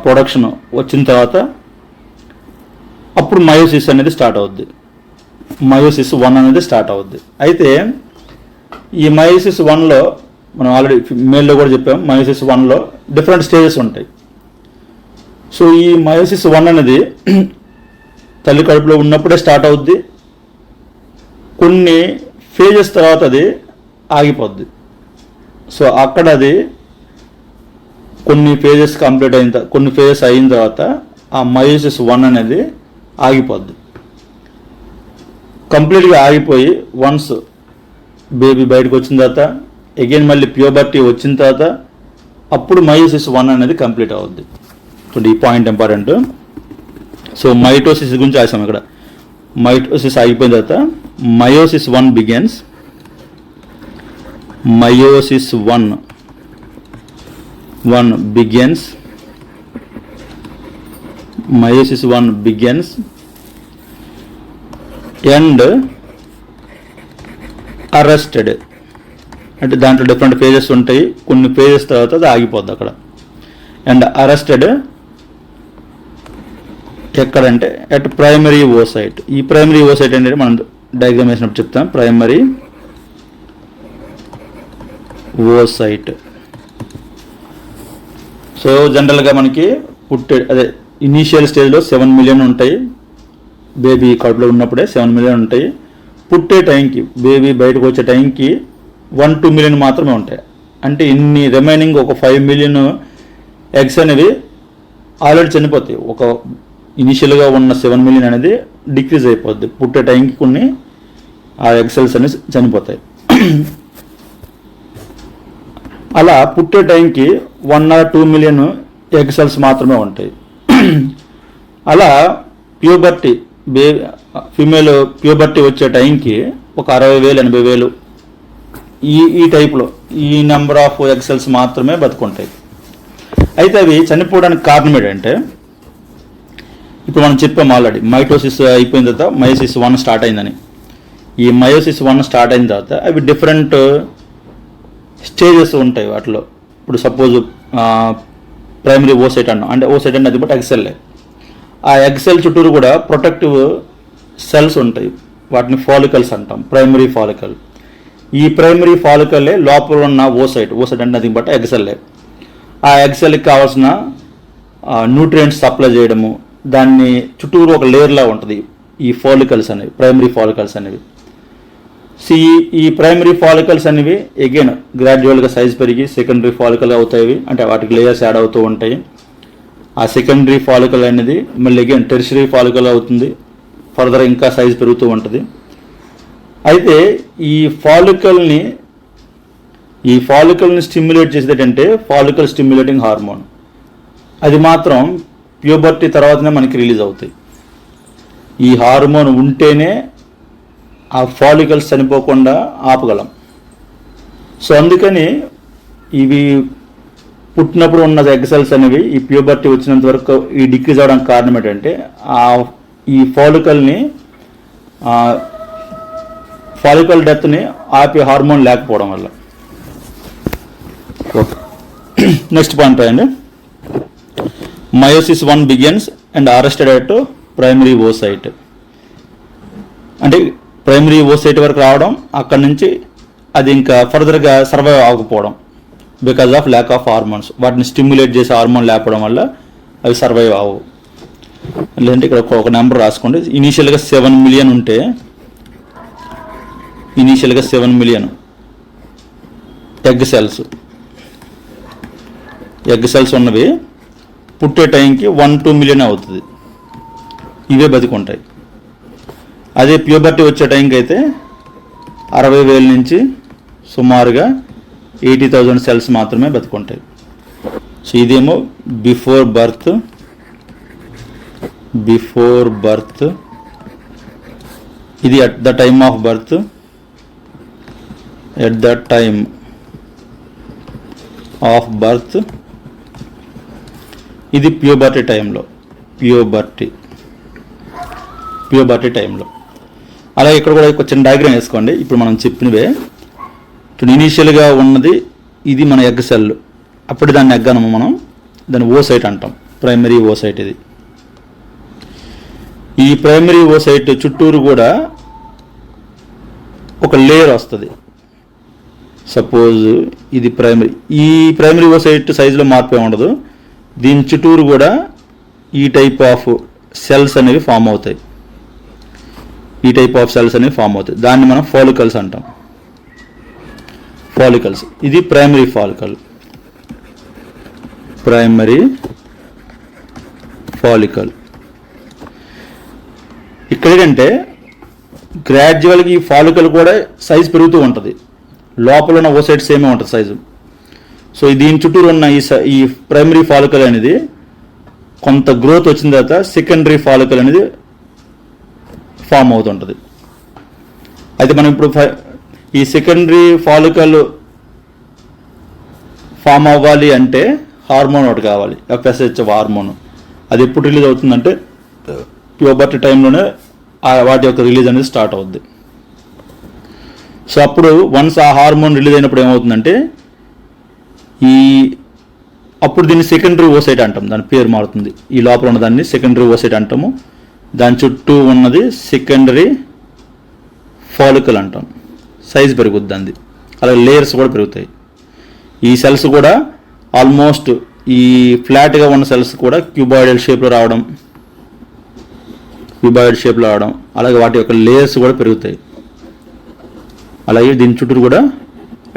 ప్రొడక్షన్ వచ్చిన తర్వాత అప్పుడు మయోసిస్ అనేది స్టార్ట్ అవుద్ది. మయోసిస్ 1 అనేది స్టార్ట్ అవుద్ది. అయితే ఈ మయోసిస్ 1లో మనం ఆల్రెడీ మేల్లో కూడా చెప్పాం, మయోసిస్ 1లో డిఫరెంట్ స్టేజెస్ ఉంటాయి. సో ఈ మయోసిస్ 1 అనేది తల్లి కడుపులో ఉన్నప్పుడే స్టార్ట్ అవుద్ది. కొన్ని ఫేజెస్ తర్వాత అది ఆగిపోద్ది. సో అక్కడ అది కొన్ని ఫేజెస్ అయిన తర్వాత ఆ మయోసిస్ 1 అనేది ఆగిపోద్ది. కంప్లీట్గా ఆగిపోయి వన్స్ బేబీ బయటకు వచ్చిన తర్వాత అగైన్ మళ్ళీ ప్యూబర్టీ వచ్చిన తర్వాత అప్పుడు మయోసిస్ 1 అనేది కంప్లీట్ అవుద్ది. సో ఈ పాయింట్ ఇంపార్టెంట్. సో మైటోసిస్ గురించి రాసాం ఇక్కడ. మైటోసిస్ ఆగిపోయిన తర్వాత మయోసిస్ 1 begins. Meiosis 1 begins and arrested. అంటే దాంట్లో డిఫరెంట్ ఫేజెస్ ఉంటాయి. కొన్ని ఫేజెస్ తర్వాత అది ఆగిపోద్ది అక్కడ. అండ్ అరెస్టెడ్ ఎక్కడంటే అట్ ప్రైమరీ ఓసైట్. ఈ ప్రైమరీ ఓసైట్ అనేది మనం డయాగ్రామ్ వేసినప్పుడు చెప్తాం. Primary oocyte. సో జనరల్గా మనకి అదే ఇనీషియల్ స్టేజ్లో 7 మిలియన్ ఉంటాయి. బేబీ కడుపులో ఉన్నప్పుడే 7 మిలియన్ ఉంటాయి. పుట్టే టైంకి, బేబీ బయటకు వచ్చే టైంకి 1-2 మిలియన్ మాత్రమే ఉంటాయి. అంటే ఇన్ని రిమైనింగ్ ఒక 5 మిలియన్ ఎగ్స్ అనేవి ఆల్రెడీ చనిపోతాయి. ఒక ఇనిషియల్గా ఉన్న 7 మిలియన్ అనేది డిక్రీజ్ అయిపోద్ది. పుట్టే టైంకి కొన్ని ఆ ఎగ్ సెల్స్ అనేవి చనిపోతాయి. అలా పుట్టే టైంకి 1 or 2 మిలియన్ ఎగ్ సెల్స్ మాత్రమే ఉంటాయి. అలా ప్యూబర్టీ ఫీమేల్ ప్యూబర్టీ వచ్చే టైంకి ఒక 60,000 80,000 ఈ టైప్లో ఈ నెంబర్ ఆఫ్ ఎగ్ సెల్స్ మాత్రమే బతుకుంటాయి. అయితే అవి చనిపోవడానికి కారణం ఏంటంటే, ఇప్పుడు మనం చెప్పాం ఆల్రెడీ మైటోసిస్ అయిపోయిన తర్వాత మయోసిస్ 1 స్టార్ట్ అయిందని. ఈ మయోసిస్ 1 స్టార్ట్ అయిన తర్వాత అవి డిఫరెంట్ స్టేజెస్ ఉంటాయి వాటిలో. ఇప్పుడు సపోజ్ ప్రైమరీ ఓసైట్ అన్నాం, అంటే ఓసైట్ అంటే అది బట్ ఎగ్ సెల్లే. ఆ ఎగ్ సెల్ చుట్టూరు కూడా ప్రొటెక్టివ్ సెల్స్ ఉంటాయి, వాటిని ఫాలికల్స్ అంటాం, ప్రైమరీ ఫాలికల్. ఈ ప్రైమరీ ఫాలికల్లే లోపల ఉన్న ఓసైట్ అంటే అది బట్ ఎగ్ సెల్లే. ఆ ఎగ్ సెల్కి కావాల్సిన న్యూట్రియంట్స్ సప్లై చేయడము, దాన్ని చుట్టూరు ఒక లేయర్లా ఉంటుంది ఈ ఫాలికల్స్ అనేవి, ప్రైమరీ ఫాలికల్స్ అనేవి. ఈ ప్రైమరీ ఫాలికల్స్ అనేవి అగైన్ గ్రాడ్యువల్గా సైజ్ పెరిగి సెకండరీ ఫాలికల్ అవుతాయి, అంటే వాటికి లేయర్స్ యాడ్ అవుతూ ఉంటాయి. ఆ సెకండరీ ఫాలికల్ అనేది మళ్ళీ అగైన్ టెర్షరీ ఫాలికల్ అవుతుంది. ఫర్దర్ ఇంకా సైజ్ పెరుగుతూ ఉంటుంది. అయితే ఈ ఫాలికల్ని స్టిమ్యులేట్ చేసేది ఏంటంటే ఫాలికల్ స్టిమ్యులేటింగ్ హార్మోన్. అది మాత్రం ప్యూబర్టీ తర్వాతనే మనకి రిలీజ్ అవుతాయి. ఈ హార్మోన్ ఉంటేనే ఆ ఫాలికల్స్ చనిపోకుండా ఆపగలం. సో అందుకని ఇవి పుట్టినప్పుడు ఉన్న ఎగ్ సెల్స్ అనేవి ఈ ప్యూబర్టీ వచ్చినంత వరకు ఈ డిక్రీజ్ అవడానికి కారణం ఏంటంటే ఈ ఫాలికల్ డెత్ని ఆపే హార్మోన్ లేకపోవడం వల్ల. ఓకే, నెక్స్ట్ పాయింట్ అండి. Meiosis 1 begins and arrested at primary oocyte. అంటే ప్రైమరీ ఓసైట్ వరకు రావడం, అక్కడి నుంచి అది ఇంకా ఫర్దర్గా సర్వైవ్ అవ్వకపోవడం because of lack of hormones. వాటిని స్టిమ్యులేట్ చేసే హార్మోన్ లేకపోవడం వల్ల అవి సర్వైవ్ అవ్వవు. లేదంటే ఇక్కడ ఒక నెంబర్ రాసుకోండి. ఇనీషియల్గా 7 మిలియన్ ఉంటే, ఇనీషియల్గా 7 మిలియన్ ఎగ్ సెల్స్ ఉన్నవి పుట్టే టైంకి 1-2 మిలియన్ అవుతుంది. ఇవే బతికుంటాయి. అదే ప్యూబర్టీ వచ్చే టైంకి అయితే 60,000 నుంచి సుమారుగా 80,000 సెల్స్ మాత్రమే బతుకుంటాయి. సో ఇదేమో బిఫోర్ బర్త్, ఇది at the time of birth, ఇది ప్యూబర్టీ టైంలో. అలాగే ఇక్కడ కూడా ఒక చిన్న డయాగ్రామ్ వేసుకోండి. ఇప్పుడు మనం చెప్పినవే ఇనీషియల్గా ఉన్నది ఇది మన ఎగ్ సెల్. అప్పుడు దాన్ని ఎగ్ అనము, మనం దాన్ని ఓసైట్ అంటాం, ప్రైమరీ ఓసైట్. ఇది ఈ ప్రైమరీ ఓసైట్ చుట్టూరు కూడా ఒక లేయర్ వస్తుంది. సపోజ్ ఇది ఈ ప్రైమరీ ఓసైట్ సైజులో మార్పే ఉండదు. దీని చుట్టూరు కూడా ఈ టైప్ ఆఫ్ సెల్స్ అనేవి ఫామ్ అవుతాయి. దాన్ని మనం ఫాలికల్స్ అంటాం. ఇది ప్రైమరీ ఫాలికల్. ఇక్కడేంటంటే గ్రాడ్యువల్గా ఈ ఫాలికల్ కూడా సైజ్ పెరుగుతూ ఉంటుంది. లోపల ఉన్న ఓసైట్ సేమే ఉంటుంది సైజు. సో దీని చుట్టూరు ఉన్న ఈ ప్రైమరీ ఫాలికల్ అనేది కొంత గ్రోత్ వచ్చిన తర్వాత సెకండరీ ఫాలికల్ అనేది ఫామ్ అవుతుంటుంది. అయితే మనం ఇప్పుడు ఈ సెకండరీ ఫాలికల్ ఫామ్ అవ్వాలి అంటే హార్మోన్ ఒకటి కావాలి, FSH హార్మోన్. అది ఎప్పుడు రిలీజ్ అవుతుందంటే ప్యూబర్టీ టైంలోనే వాటి యొక్క రిలీజ్ అనేది స్టార్ట్ అవుద్ది. సో అప్పుడు వన్స్ ఆ హార్మోన్ రిలీజ్ అయినప్పుడు ఏమవుతుందంటే అప్పుడు దీన్ని సెకండరీ ఓసైట్ అంటాం. దాని పేరు మారుతుంది. ఈ లోపల ఉన్న దాన్ని సెకండరీ ఓసైట్ అంటాము. దాని చుట్టూ ఉన్నది సెకండరీ ఫాలికల్ అంటాం. సైజ్ పెరుగుద్ది దాన్ని. అలాగే లేయర్స్ కూడా పెరుగుతాయి. ఈ సెల్స్ కూడా ఆల్మోస్ట్ ఈ ఫ్లాట్గా ఉన్న సెల్స్ కూడా క్యూబాయిడల్ షేప్లో రావడం, అలాగే వాటి యొక్క లేయర్స్ కూడా పెరుగుతాయి. అలాగే దీని చుట్టూ కూడా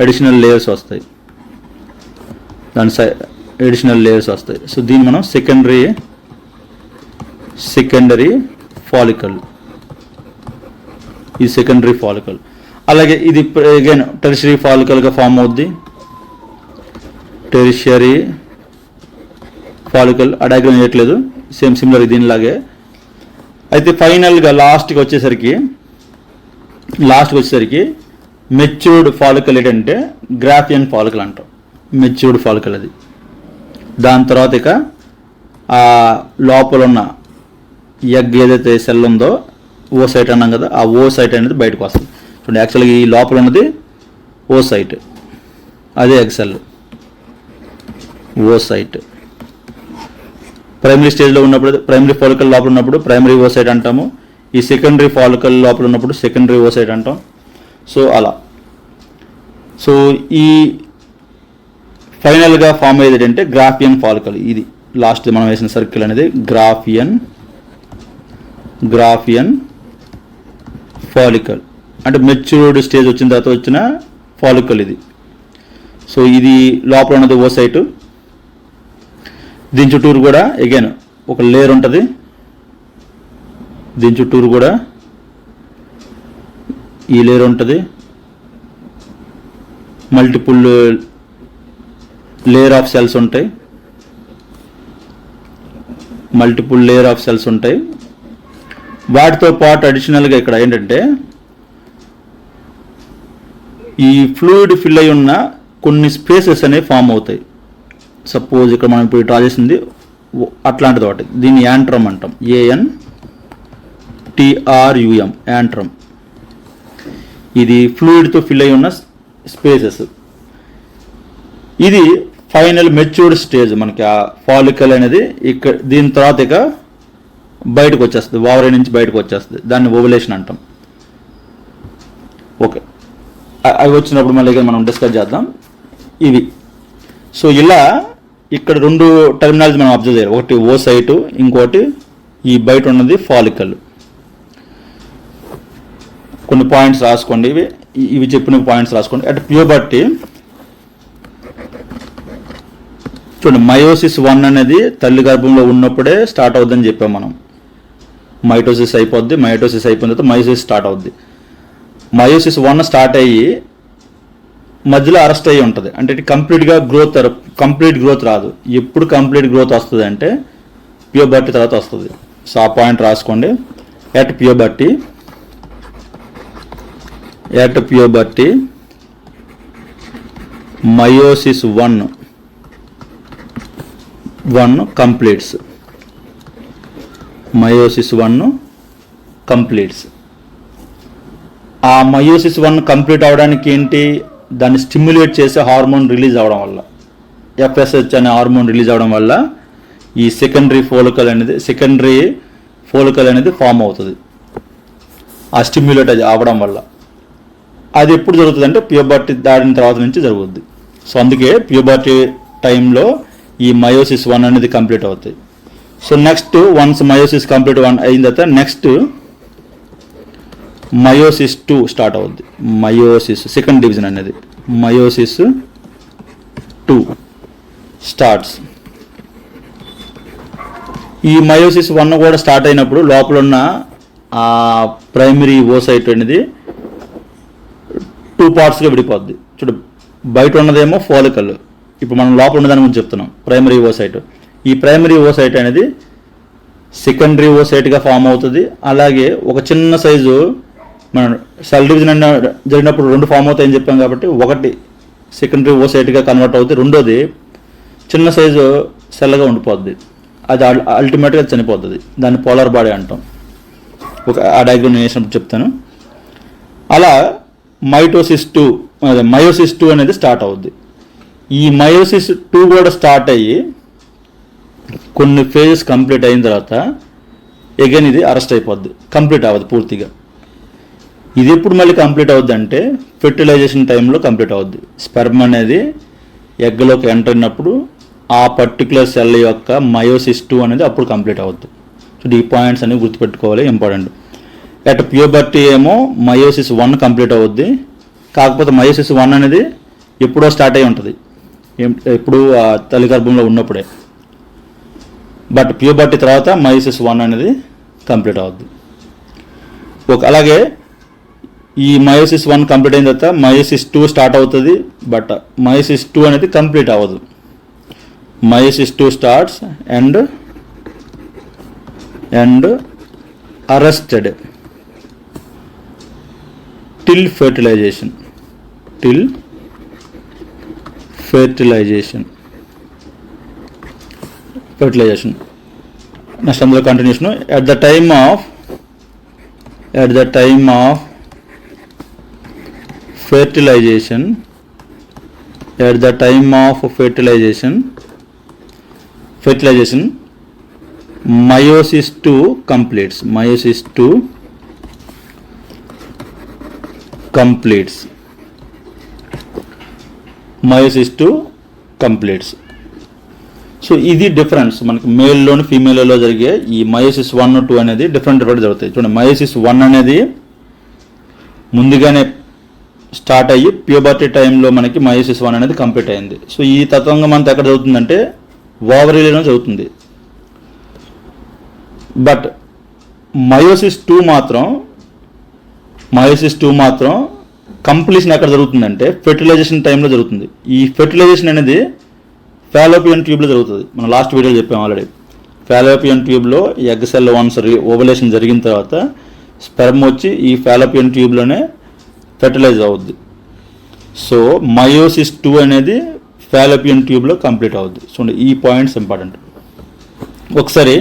అడిషనల్ లేయర్స్ వస్తాయి. సో దీన్ని మనం సెకండరీ ఫాలికల్. ఈ సెకండరీ ఫాలికల్. అలాగే ఇది అగైన్ టెరిషరీ ఫాలికల్గా ఫామ్ అవుద్ది. టెరిషరీ ఫాలికల్ ఆ డయాగ్రామ్ చేయట్లేదు, సేమ్ సిమిలర్ దీనిలాగే. అయితే ఫైనల్గా లాస్ట్కి వచ్చేసరికి మెచ్యూర్డ్ ఫాలికల్ ఏంటంటే గ్రాఫియన్ ఫాలికల్ అంటాం. మెచ్యూర్డ్ ఫాలికల్ అది. దాని తర్వాత ఇక ఆ లోపల ఉన్న ఎగ్ ఏదైతే సెల్ ఉందో ఓసైట్ అన్నాం కదా, ఆ ఓసైట్ అనేది బయటకు వస్తుంది. చూడండి, యాక్చువల్గా ఈ లోపల ఉన్నది ఓసైట్, అదే ఎగ్ సెల్ ఓసైట్. ప్రైమరీ స్టేజ్లో ఉన్నప్పుడు ప్రైమరీ ఫాలికల్ లోపల ఉన్నప్పుడు ప్రైమరీ ఓసైట్ అంటాము. ఈ సెకండరీ ఫాలికల్ లోపల ఉన్నప్పుడు సెకండరీ ఓసైట్ అంటాం. సో అలా. సో ఈ ఫైనల్గా ఫామ్ అయ్యేది ఏంటంటే గ్రాఫియన్ ఫాలికల్. ఇది లాస్ట్ మనం వేసిన సర్కిల్ అనేది గ్రాఫియన్ ఫాలికల్. అంటే మెచ్యూర్డ్ స్టేజ్ వచ్చిన తర్వాత వచ్చిన ఫాలికల్ ఇది. సో ఇది లోపల ఉన్నది ఓసైట్. దీని చుట్టూరు కూడా అగైన్ ఒక లేయర్ ఉంటుంది. దీని చుట్టూరు కూడా ఈ లేయర్ ఉంటుంది. మల్టిపుల్ లేయర్ ఆఫ్ సెల్స్ ఉంటాయి. వాటితో పాటు అడిషనల్గా ఇక్కడ ఏంటంటే ఈ ఫ్లూయిడ్ ఫిల్ అయి ఉన్న కొన్ని స్పేసెస్ అనేవి ఫామ్ అవుతాయి. సపోజ్ ఇక్కడ మనం ఇప్పుడు డ్రా చేసింది అట్లాంటిది ఒకటి. దీన్ని యాంట్రమ్ అంటాం. ANTRUM antrum. ఇది ఫ్లూయిడ్తో ఫిల్ అయి ఉన్న స్పేసెస్. ఇది ఫైనల్ మెచ్యూర్డ్ స్టేజ్. మనకి ఆ ఫాలికల్ అనేది ఇక్కడ దీని తర్వాత ఇక బయటకు వచ్చేస్తుంది, ఓవరీ నుంచి బయటకు వచ్చేస్తుంది. దాన్ని ఓవులేషన్ అంటాం. ఓకే, అవి వచ్చినప్పుడు మళ్ళీ మనం డిస్కస్ చేద్దాం ఇవి. సో ఇలా ఇక్కడ రెండు టెర్మినాలజీ మనం అబ్జర్వ్ చేయాలి. ఒకటి ఓసైటు, ఇంకోటి ఈ బయట ఉన్నది ఫాలికల్. కొన్ని పాయింట్స్ రాసుకోండి. ఇవి చెప్పిన పాయింట్స్ రాసుకోండి. అట్ ప్యూబర్టీ చూడండి, మయోసిస్ 1 అనేది తల్లి గర్భంలో ఉన్నప్పుడే స్టార్ట్ అవుద్దని చెప్పాం మనం. మైటోసిస్ అయిపోద్ది, మైటోసిస్ అయిపోయిన తర్వాత మయోసిస్ స్టార్ట్ అవుద్ది. మయోసిస్ 1 స్టార్ట్ అయ్యి మధ్యలో అరెస్ట్ అయ్యి ఉంటుంది. అంటే కంప్లీట్ గ్రోత్ రాదు. ఎప్పుడు కంప్లీట్ గ్రోత్ వస్తుంది అంటే ప్యూబర్టీ తర్వాత వస్తుంది. సో ఆ పాయింట్ రాసుకోండి. At puberty meiosis 1 completes. ఆ మయోసిస్ 1 కంప్లీట్ అవడానికి ఏంటి, దాన్ని స్టిమ్యులేట్ చేసే హార్మోన్ రిలీజ్ అవడం వల్ల, FSH అనే హార్మోన్ రిలీజ్ అవడం వల్ల ఈ సెకండరీ ఫోలికల్ అనేది ఫామ్ అవుతుంది. ఆ స్టిమ్యులేట్ అవ్వడం వల్ల. అది ఎప్పుడు జరుగుతుంది అంటే ప్యూబర్టీ దాటిన తర్వాత నుంచి జరుగుద్ది. సో అందుకే ప్యూబర్టీ టైంలో ఈ మయోసిస్ 1 అనేది కంప్లీట్ అవుతాయి. సో నెక్స్ట్ వన్స్ మయోసిస్ కంప్లీట్ అయిన తర్వాత నెక్స్ట్ మయోసిస్ 2 స్టార్ట్ అవుద్ది. మయోసిస్ సెకండ్ డివిజన్ అనేది మయోసిస్ 2 స్టార్ట్స్. ఈ మయోసిస్ 1 కూడా స్టార్ట్ అయినప్పుడు లోపల ఉన్న ఆ ప్రైమరీ ఓసైట్ అనేది 2 పార్ట్స్గా విడిపోద్ది. చూడు, బయట ఉన్నదేమో ఫాలికల్, ఇప్పుడు మనం లోపల ఉన్నదాని గురించి చెప్తున్నాం, ప్రైమరీ ఓసైట్. ఈ ప్రైమరీ ఓసైట్ అనేది సెకండరీ ఓసైట్గా ఫామ్ అవుతుంది. అలాగే ఒక చిన్న సైజు మనం సెల్ డివిజన్ జరిగినప్పుడు 2 ఫామ్ అవుతాయని చెప్పాం కాబట్టి ఒకటి సెకండరీ ఓసైట్గా కన్వర్ట్ అవుతుంది, రెండోది చిన్న సైజు సెల్గా ఉండిపోద్ది. అది అల్టిమేట్గా చనిపోతుంది. దాన్ని పోలార్ బాడీ అంటాం. ఆ డయాగ్రామ్ నేను చెప్తాను. అలా మయోసిస్ 2 అనేది స్టార్ట్ అవుద్ది. ఈ మయోసిస్ 2 కూడా స్టార్ట్ అయ్యి కొన్ని ఫేజెస్ కంప్లీట్ అయిన తర్వాత అగైన్ ఇది అరెస్ట్ అయిపోద్ది, కంప్లీట్ అవ్వదు పూర్తిగా. ఇది ఎప్పుడు మళ్ళీ కంప్లీట్ అవుద్ది అంటే ఫెర్టిలైజేషన్ టైంలో కంప్లీట్ అవుద్ది. స్పెర్మ్ అనేది ఎగ్లోకి ఎంటర్ అయినప్పుడు ఆ పర్టికులర్ సెల్ యొక్క మయోసిస్ 2 అనేది అప్పుడు కంప్లీట్ అవుద్ది. సో ఈ పాయింట్స్ అనేవి గుర్తుపెట్టుకోవాలి, ఇంపార్టెంట్. అట్ ప్యూబర్టీ ఏమో మయోసిస్ 1 కంప్లీట్ అవుద్ది. కాకపోతే మయోసిస్ 1 అనేది ఎప్పుడో స్టార్ట్ అయి ఉంటుంది, ఎప్పుడు తల్లి గర్భంలో ఉన్నప్పుడే. బట్ ప్యూబర్టీ తర్వాత మయోసిస్ 1 అనేది కంప్లీట్ అవుద్ది. అలాగే ఈ మయోసిస్ 1 కంప్లీట్ అయిన తర్వాత మయోసిస్ 2 స్టార్ట్ అవుతుంది. బట్ మయోసిస్ 2 అనేది కంప్లీట్ అవ్వదు. మయోసిస్ 2 starts and arrested till fertilization. Next అందులో continuation. at the time of fertilization meiosis 2 completes. So ఇది డిఫరెన్స్ మనకి మేల్లోని ఫీమేల్లో జరిగే ఈ మయోసిస్ 1, 2 అనేది డిఫరెంట్ జరుగుతాయి. చూడండి, మయోసిస్ 1 అనేది ముందుగానే స్టార్ట్ అయ్యి ప్యూబర్టీ టైంలో మనకి మయోసిస్ 1 అనేది కంప్లీట్ అయింది. సో ఈ తత్వంగా మనతో ఎక్కడ జరుగుతుందంటే ఓవరీలోనే జరుగుతుంది. బట్ మయోసిస్ టూ మాత్రం కంప్లీషన్ ఎక్కడ జరుగుతుందంటే ఫెర్టిలైజేషన్ టైంలో జరుగుతుంది. ఈ ఫెర్టిలైజేషన్ అనేది ఫాలోపియన్ ట్యూబ్లో జరుగుతుంది. మనం లాస్ట్ వీడియోలో చెప్పాం ఆల్రెడీ. ఫాలోపియన్ ట్యూబ్లో ఎగ్ సెల్ వన్స్ ఓవలేషన్ జరిగిన తర్వాత స్పెర్మ్ వచ్చి ఈ ఫాలోపియన్ ట్యూబ్లోనే ఫెర్టిలైజ్ అవుద్ది. సో మయోసిస్ 2 అనేది ఫాలోపియన్ ట్యూబ్లో కంప్లీట్ అవుద్ది. చూడండి, ఈ పాయింట్స్ ఇంపార్టెంట్. ఒకసారి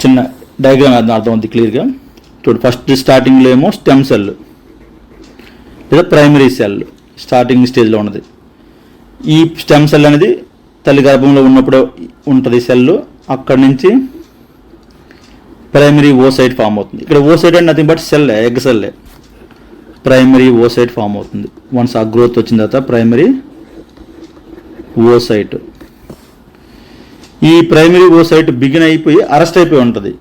చిన్న డయాగ్రామ్ అర్థం అవుతుంది క్లియర్గా. చూడండి, ఫస్ట్ స్టార్టింగ్లో ఏమో స్టెమ్ సెల్ లేదా ప్రైమరీ సెల్ స్టార్టింగ్ స్టేజ్లో ఉన్నది. ఈ స్టెమ్ సెల్ అనేది తల్లి గర్భంలో ఉన్నప్పుడు ఉంటుంది సెల్. అక్కడి నుంచి ప్రైమరీ ఓసైట్ ఫామ్ అవుతుంది. ఇక్కడ ఓసైట్ అంటే నథింగ్ బట్ సెల్, ఎగ్ సెల్లే. ప్రైమరీ ఓసైట్ ఫామ్ అవుతుంది. వన్స్ ఆ గ్రోత్ వచ్చిన తర్వాత ప్రైమరీ ఓసైట్. ఈ ప్రైమరీ ఓసైట్ బిగిన్ అయిపోయి అరెస్ట్ అయిపోయి ఉంటుంది.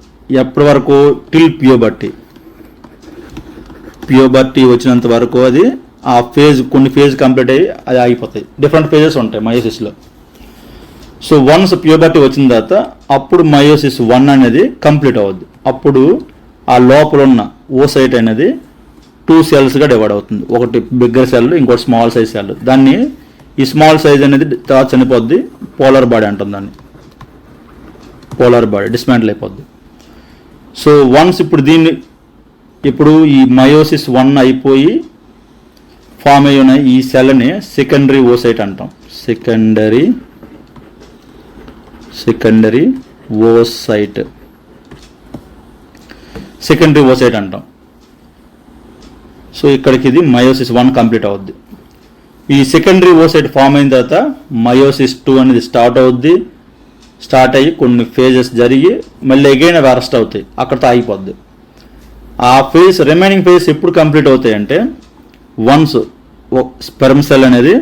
ఎప్పటి వరకు? టిల్ ప్యూబర్టీ వచ్చినంత వరకు అది ఆ ఫేజ్, కొన్ని ఫేజ్ కంప్లీట్ అయ్యి అది ఆగిపోతాయి. డిఫరెంట్ ఫేజెస్ ఉంటాయి మయోసిస్లో. సో వన్స్ ప్యూబర్టీ వచ్చిన తర్వాత అప్పుడు మయోసిస్ 1 అనేది కంప్లీట్ అవుద్ది. అప్పుడు ఆ లోపల ఉన్న ఓసైట్ అనేది 2 సెల్స్గా డివైడ్ అవుతుంది. ఒకటి బిగ్గర్ సెల్, ఇంకోటి స్మాల్ సైజ్ సెల్. దాన్ని ఈ స్మాల్ సైజ్ అనేది తర్వాత చనిపోద్ది. పోలార్ బాడీ అంటుంది దాన్ని. పోలార్ బాడీ డిస్మాంటిల్ అయిపోద్ది. సో వన్స్ ఇప్పుడు ఈ మయోసిస్ 1 అయిపోయి ఫామ్ అయ్యి ఉన్న ఈ సెల్ని సెకండరీ ఓసైట్ అంటాం. సెకండరీ ఓసైట్ అంటాం. సో ఇక్కడికి ఇది మయోసిస్ 1 కంప్లీట్ అవుద్ది. ఈ సెకండరీ ఓసైట్ ఫామ్ అయిన తర్వాత మయోసిస్ 2 అనేది స్టార్ట్ అవుద్ది. స్టార్ట్ అయ్యి కొన్ని ఫేజెస్ జరిగి మళ్ళీ అగైన్ అవి అరెస్ట్ అవుతాయి. అక్కడితో ఆగిపోద్ది. ఆ ఫేజ్, రిమైనింగ్ ఫేజెస్ ఎప్పుడు కంప్లీట్ అవుతాయి అంటే వన్స్ స్పెర్మ్ సెల్ అనేది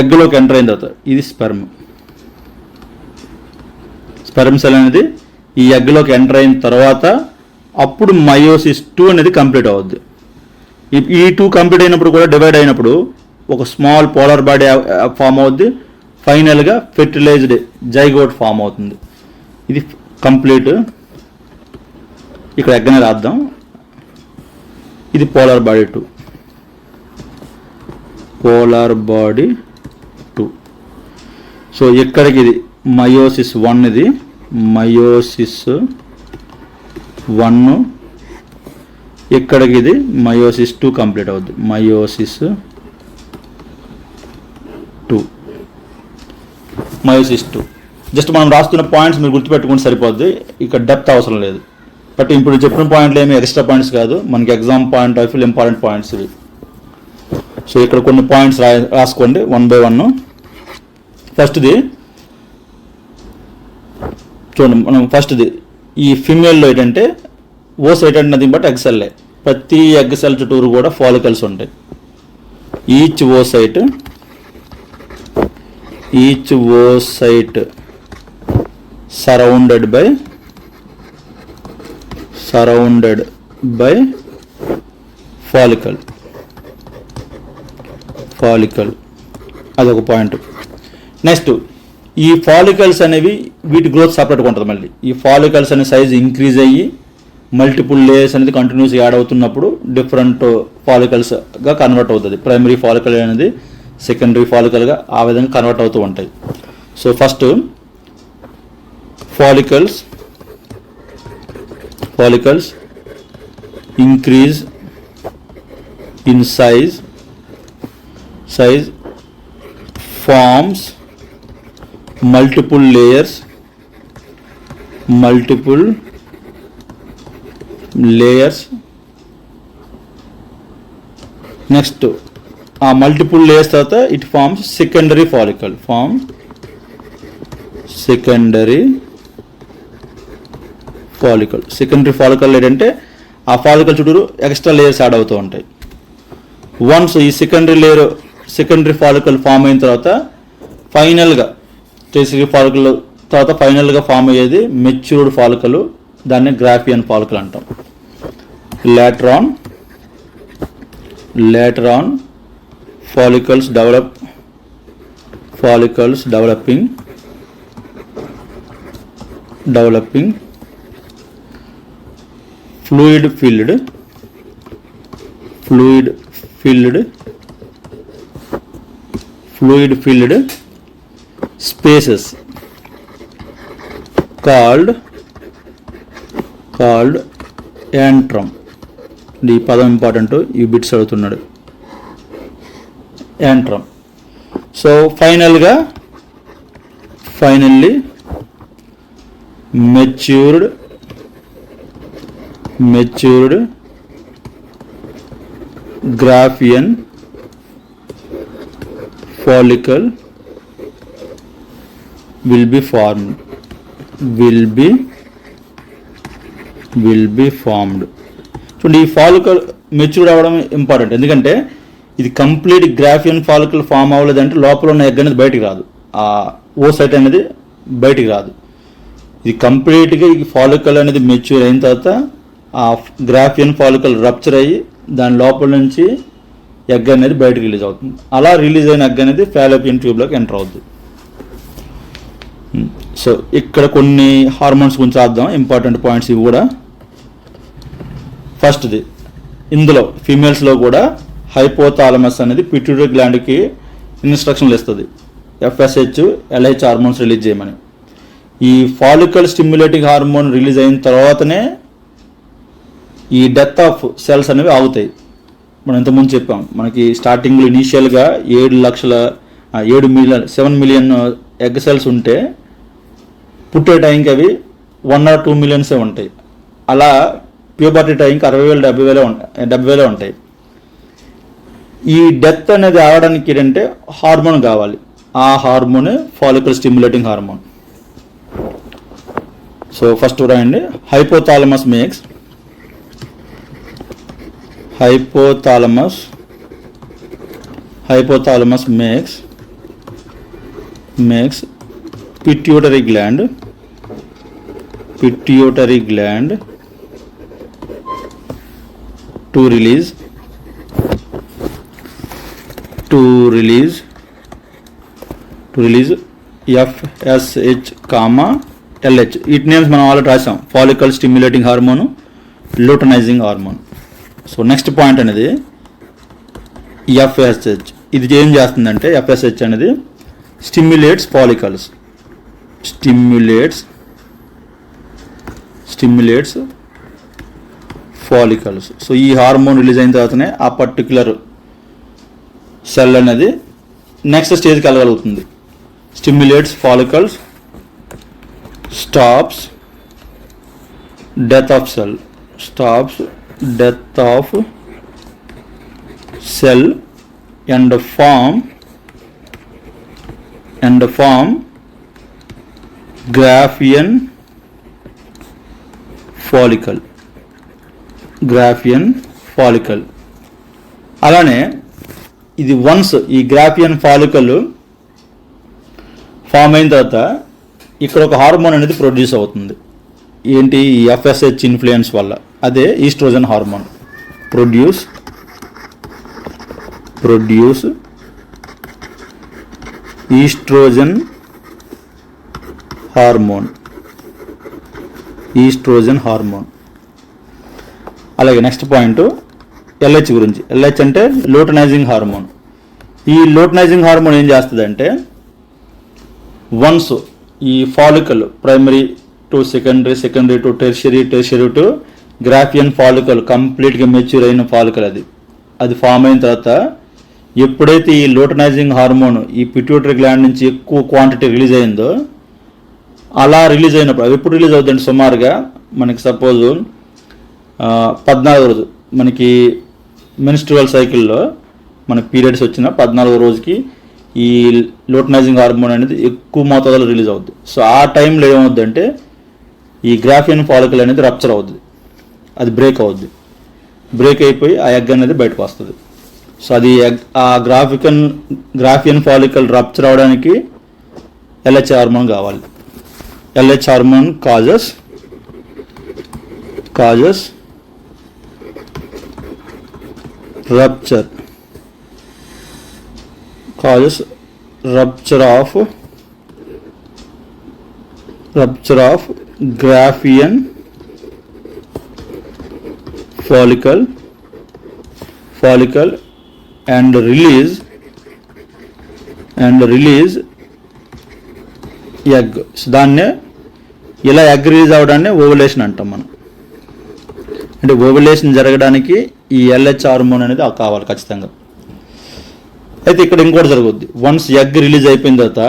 ఎగ్లోకి ఎంటర్ అయిన తర్వాత, ఇది స్పెర్మ్ సెల్ అనేది ఈ ఎగ్లోకి ఎంటర్ అయిన తర్వాత అప్పుడు మయోసిస్ 2 అనేది కంప్లీట్ అవుద్ది. ఈ 2 కంప్లీట్ అయినప్పుడు కూడా డివైడ్ అయినప్పుడు ఒక స్మాల్ పోలార్ బాడీ ఫామ్ అవుద్ది. ఫైనల్గా ఫెర్టిలైజ్డ్ జైగోట్ ఫామ్ అవుతుంది. ఇది కంప్లీట్. ఇక్కడ ఎగ్గనే రాద్దాం. ఇది పోలార్ బాడీ 2. సో ఇక్కడికి ఇది మయోసిస్ 1, ఇది మయోసిస్ 1. ఇక్కడికి ఇది మయోసిస్ 2 కంప్లీట్ అవుద్ది. మయోసిస్ 2 జస్ట్ మనం రాస్తున్న పాయింట్స్ మీరు గుర్తుపెట్టుకుంటే సరిపోద్ది. ఇక్కడ డెప్త్ అవసరం లేదు. బట్ ఇప్పుడు చెప్పిన పాయింట్లు ఏమి ఎక్స్ట్రా పాయింట్స్ కాదు, మనకి exam point of view important points ఇవి. సో ఇక్కడ కొన్ని పాయింట్స్ రాసుకోండి 1 by 1. ఫస్ట్ది చూడండి, మనం ఫస్ట్ది ఈ ఫీమేల్లో ఏంటంటే ఓసైట్ అంటే నథింగ్ బట్ ఎగ్ సెల్లే. ప్రతి ఎగ్ సెల్ చుట్టూరు కూడా ఫాలికల్స్ ఉంటాయి. Each oocyte surrounded by follicle. అదొక పాయింట్. నెక్స్ట్ ఈ ఫాలికల్స్ అనేవి వీటి గ్రోత్ సపరేట్గా ఉంటుంది. మళ్ళీ ఈ ఫాలికల్స్ అనే సైజ్ ఇంక్రీజ్ అయ్యి మల్టిపుల్ లేయర్స్ అనేది కంటిన్యూస్ యాడ్ అవుతున్నప్పుడు డిఫరెంట్ ఫాలికల్స్గా కన్వర్ట్ అవుతుంది. ప్రైమరీ ఫాలికల్ అనేది సెకండరీ ఫాలికల్గా ఆ విధంగా కన్వర్ట్ అవుతూ ఉంటాయి. So first follicles increase in size forms multiple layers next ఆ మల్టిపుల్ లేయర్స్ తర్వాత it forms secondary follicle. Secondary follicle ఏంటంటే ఆ ఫాలికల్ చుట్టూరు ఎక్స్ట్రా లేయర్స్ యాడ్ అవుతూ ఉంటాయి. వన్స్ ఈ సెకండరీ ఫాలికల్ ఫామ్ అయిన తర్వాత ఫైనల్గా టెర్షియరీ ఫాలికల్ తర్వాత ఫైనల్గా ఫామ్ అయ్యేది మెచ్యూర్డ్ ఫాలికల్. దాన్ని గ్రాఫియన్ ఫాలికల్ అంటాం. later on follicles develop follicles developing fluid filled spaces called antrum. ఈ పదం ఇంపార్టెంట్, ఈ బిట్స్ అడుగుతున్నాడు. antrum. So finally matured Graafian follicle will be formed. చూడండి, ఈ ఫాలికల్ మెచ్యూర్డ్ అవ్వడం ఇంపార్టెంట్. ఎందుకంటే ఇది కంప్లీట్ గ్రాఫియన్ ఫాలికల్ ఫామ్ అవ్వలేదంటే లోపల ఉన్న ఎగ్ అనేది బయటికి రాదు, ఆ ఓసైట్ అనేది బయటికి రాదు. ఇది కంప్లీట్గా ఈ ఫాలికల్ అనేది మెచ్యూర్ అయిన తర్వాత ఆ గ్రాఫియన్ ఫాలికల్ రప్చర్ అయ్యి దాని లోపల నుంచి ఎగ్ అనేది బయటకు రిలీజ్ అవుతుంది. అలా రిలీజ్ అయిన ఎగ్ అనేది ఫాలోపియన్ ట్యూబ్లోకి ఎంటర్ అవుతుంది. సో ఇక్కడ కొన్ని హార్మోన్స్ గురించి చూద్దాం, ఇంపార్టెంట్ పాయింట్స్ ఇవి కూడా. ఫస్ట్ది, ఇందులో ఫీమేల్స్లో కూడా హైపోథాలమస్ అనేది పిట్యూటరీ గ్లాండ్కి ఇన్స్ట్రక్షన్లు ఇస్తుంది, FSH, LH హార్మోన్స్ రిలీజ్ చేయమని. ఈ ఫాలికల్ స్టిమ్యులేటింగ్ హార్మోన్ రిలీజ్ అయిన తర్వాతనే ఈ డెత్ ఆఫ్ సెల్స్ అనేవి ఆగుతాయి. మనం ఇంతకుముందు చెప్పాం, మనకి స్టార్టింగ్లో ఇనీషియల్గా 7 మిలియన్ ఎగ్ సెల్స్ ఉంటే పుట్టే టైంకి అవి 1 or 2 మిలియన్సే ఉంటాయి. అలా ప్యూబర్టీ టైంకి 60,000 70,000 ఉంటాయి. ఈ డెత్ అనేది ఆగడానికి ఏంటంటే హార్మోన్ కావాలి. ఆ hormone follicle stimulating hormone. So first రాయండి, hypothalamus makes pituitary gland to release FSH, LH. It names మనం ఆల్రెడీ రాసాం, follicle stimulating hormone, luteinizing hormone. So next point అనేది FSH. ఇది ఏం చేస్తుందంటే FSH అనేది స్టిమ్యులేట్స్ ఫాలికల్స్. సో ఈ హార్మోన్ రిలీజ్ అయిన తర్వాతనే ఆ పర్టిక్యులర్ సెల్ అనేది నెక్స్ట్ స్టేజ్కి వెళ్ళగలుగుతుంది. Stimulates follicles, stops death of cell and form Graafian follicle. అలానే ఇది వన్స్ ఈ గ్రాఫియన్ ఫాలికల్ ఫామ్ అయిన తర్వాత ఇక్కడ ఒక హార్మోన్ అనేది ప్రొడ్యూస్ అవుతుంది. ఏంటి? ఈ FSH ఇన్ఫ్లుయెన్స్ వల్ల. అదే estrogen hormone. Produce estrogen hormone. అలాగే నెక్స్ట్ పాయింట్ LH గురించి. LH అంటే లూటనైజింగ్ హార్మోన్. ఈ లూటనైజింగ్ హార్మోన్ ఏం చేస్తుందంటే వన్స్ ఈ follicle primary to secondary to tertiary to గ్రాఫియన్ follicle కంప్లీట్గా మెచ్యూర్ అయిన ఫాలికల్ అది ఫామ్ అయిన తర్వాత ఎప్పుడైతే ఈ లూటనైజింగ్ హార్మోన్ ఈ పిట్యూటరీ గ్లాండ్ నుంచి ఎక్కువ క్వాంటిటీ రిలీజ్ అయిందో, అలా రిలీజ్ అయినప్పుడు అది ఎప్పుడు రిలీజ్ అవుతుందంటే సుమారుగా మనకి సపోజ్ 14వ రోజు మనకి మెన్స్ట్రువల్ సైకిల్లో మనకి పీరియడ్స్ వచ్చిన 14వ రోజుకి ఈ లూటనైజింగ్ హార్మోన్ అనేది ఎక్కువ మోతాదులో రిలీజ్ అవుద్ది. సో ఆ టైంలో ఏమవుద్దంటే ఈ గ్రాఫియన్ ఫాలికల్ అనేది రప్చర్ అవుద్ది, అది బ్రేక్ అవుద్ది. బ్రేక్ అయిపోయి ఆ ఎగ్ అనేది బయటకు వస్తుంది. సో అది ఆ గ్రాఫియన్ ఫాలికల్ రప్చర్ అవడానికి LH హార్మోన్ కావాలి. LH hormone causes rupture of Graafian follicle and release egg. దాన్నే ఇలా ఎగ్ రిలీజ్ అవడాన్ని ఓవులేషన్ అంటాం మనం. అంటే ఓవులేషన్ జరగడానికి ఈ LH హార్మోన్ అనేది కావాలి ఖచ్చితంగా. అయితే ఇక్కడ ఇంకోటి జరుగుద్ది. వన్స్ ఎగ్ రిలీజ్ అయిపోయిన తర్వాత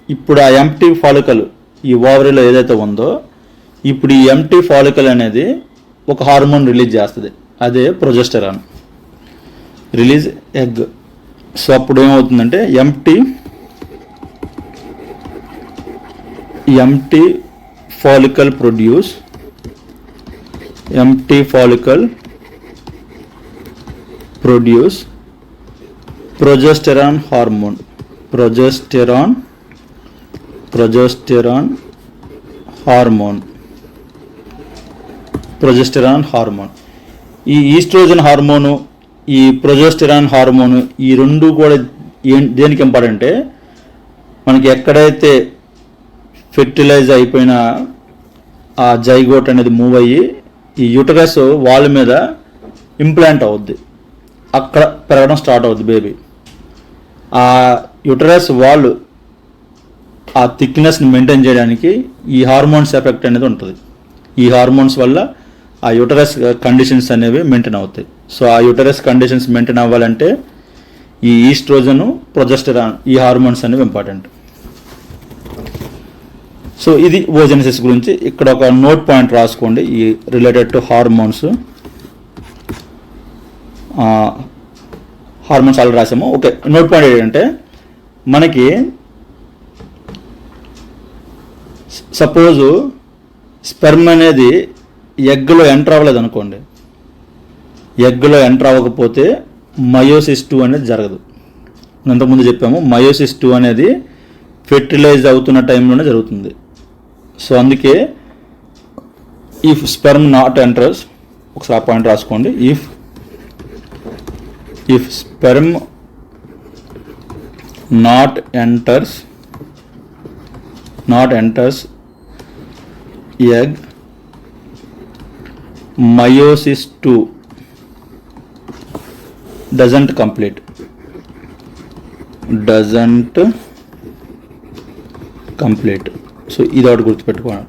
ఇప్పుడు ఆ ఎంప్టీ ఫాలికల్ ఈ ఓవరీలో ఏదైతే ఉందో ఇప్పుడు ఈ ఎంప్టీ ఫాలికల్ అనేది ఒక హార్మోన్ రిలీజ్ చేస్తుంది. అదే ప్రొజెస్టెరాన్ రిలీజ్ ఎగ్. సో అప్పుడు ఏమవుతుందంటే empty follicle produce progesterone hormone ఈ ఈస్ట్రోజన్ హార్మోను ఈ ప్రొజెస్టెరాన్ హార్మోను ఈ రెండు కూడా దేనికి ఇంపార్టెంట్ అంటే మనకి ఎక్కడైతే ఫెర్టిలైజ్ అయిపోయిన ఆ జైగోట్ అనేది మూవ్ అయ్యి ఈ యూటరస్ వాల్ మీద ఇంప్లాంట్ అవుద్ది, అక్కడ పెరగడం స్టార్ట్ అవుద్ది బేబీ. ఆ యూటరస్ వాల్ ఆ థిక్నెస్ని మెయింటైన్ చేయడానికి ఈ హార్మోన్స్ ఎఫెక్ట్ అనేది ఉంటుంది. ఈ హార్మోన్స్ వల్ల ఆ యూటరస్ కండిషన్స్ అనేవి మెయింటైన్ అవుతాయి. సో ఆ యూటరస్ కండిషన్స్ మెయింటైన్ అవ్వాలంటే ఈ ఈస్ట్రోజన్ ప్రొజెస్టెరాన్ ఈ హార్మోన్స్ అనేవి ఇంపార్టెంట్. సో ఇది ఓజెనసిస్ గురించి. ఇక్కడ ఒక నోట్ పాయింట్ రాసుకోండి ఈ రిలేటెడ్ టు హార్మోన్స్ ఆల్రెడీ రాసాము. ఓకే, నోట్ పాయింట్ ఏంటంటే మనకి సపోజు స్పెర్మ్ అనేది ఎగ్లో ఎంటర్ అవ్వలేదు అనుకోండి, ఎగ్లో ఎంటర్ అవ్వకపోతే మయోసిస్ 2 అనేది జరగదు. ఇంతకుముందు చెప్పాము మయోసిస్ 2 అనేది ఫెర్టిలైజ్ అవుతున్న టైంలోనే జరుగుతుంది. సో అందుకే ఇఫ్ స్పెర్మ్ నాట్ ఎంటర్స్, ఒకసారి ఆ పాయింట్ రాసుకోండి, if sperm not enters egg, meiosis 2 doesn't complete. So ఇది ఒకటి గుర్తుపెట్టుకోండి.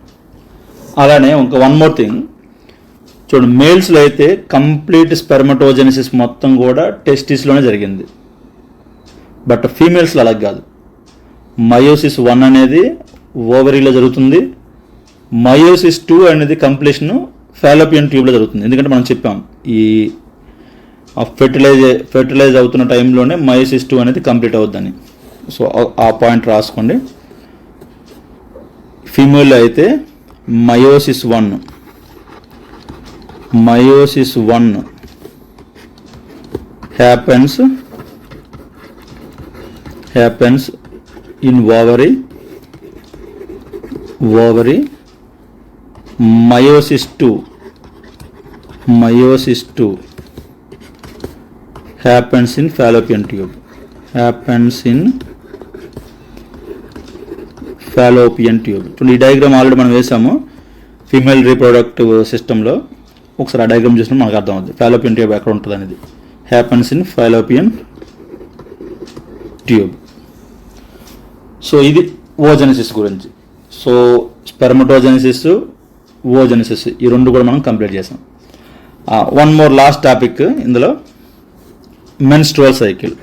అలానే ఇంకా వన్ మోర్ థింగ్ చూడండి, మేల్స్లో అయితే కంప్లీట్ స్పెర్మటోజెనిసిస్ మొత్తం కూడా టెస్టిస్లోనే జరిగింది. బట్ ఫీమేల్స్లో అలా కాదు. మయోసిస్ 1 అనేది ఓవరీలో జరుగుతుంది, మయోసిస్ 2 అనేది కంప్లీషన్ ఫాలోపియన్ ట్యూబ్లో జరుగుతుంది. ఎందుకంటే మనం చెప్పాం ఈ ఫెర్టిలైజ్ అవుతున్న టైంలోనే మయోసిస్ 2 అనేది కంప్లీట్ అవుద్దని. సో ఆ పాయింట్ రాసుకోండి. ఫీమేల్లో అయితే మయోసిస్ 1 happens in ovary. Meiosis 2 happens in fallopian tube. చూడండి, ఈ డయాగ్రామ్ ఆల్రెడీ మనం వేసాము ఫీమేల్ రీప్రొడక్టివ్ సిస్టంలో. ఒకసారి ఆ డయాగ్రామ్ చూసినా మనకు అర్థం అవుతుంది ఫాలోపియన్ ట్యూబ్ ఎక్కడ ఉంటుంది అనేది. Happens in Fallopian tube. So ఇది ఓజెనసిస్ గురించి. సో స్పెర్మటోజెనసిస్, ఓజెనసిస్ ఈ రెండు కూడా మనం కంప్లీట్ చేసాం. వన్ మోర్ లాస్ట్ టాపిక్ ఇందులో, మెన్స్ట్రువల్ సైకిల్.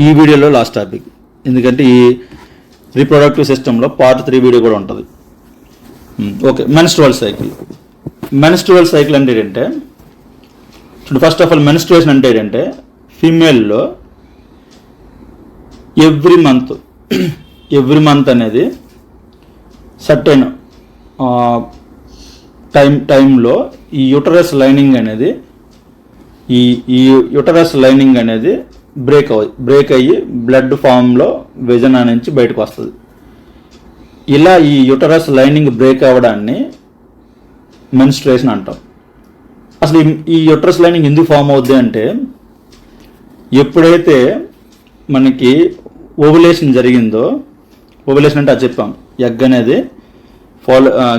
ఈ వీడియోలో లాస్ట్ టాపిక్, ఎందుకంటే ఈ రీప్రొడక్టివ్ సిస్టంలో పార్ట్ 3 వీడియో కూడా ఉంటుంది. ఓకే, మెన్స్ట్రువల్ సైకిల్ అంటే ఏంటంటే చూడండి, ఫస్ట్ ఆఫ్ ఆల్ మెన్స్ట్రుయేషన్ అంటే ఏంటంటే ఫీమేల్లో ఎవ్రీ మంత్ అనేది సర్టెన్ టైంలో ఈ యూటరస్ లైనింగ్ అనేది బ్రేక్ అయ్యి బ్లడ్ ఫామ్లో వెజనా నుంచి బయటకు వస్తుంది. ఇలా ఈ యూటరస్ లైనింగ్ బ్రేక్ అవ్వడాన్ని మెన్స్ట్రుయేషన్ అంటాం. అసలు ఈ యూట్రస్ లైనింగ్ ఎందుకు ఫామ్ అవుద్ది అంటే, ఎప్పుడైతే మనకి ఓవులేషన్ జరిగిందో, ఓవులేషన్ అంటే అది చెప్పాం, ఎగ్ అనేది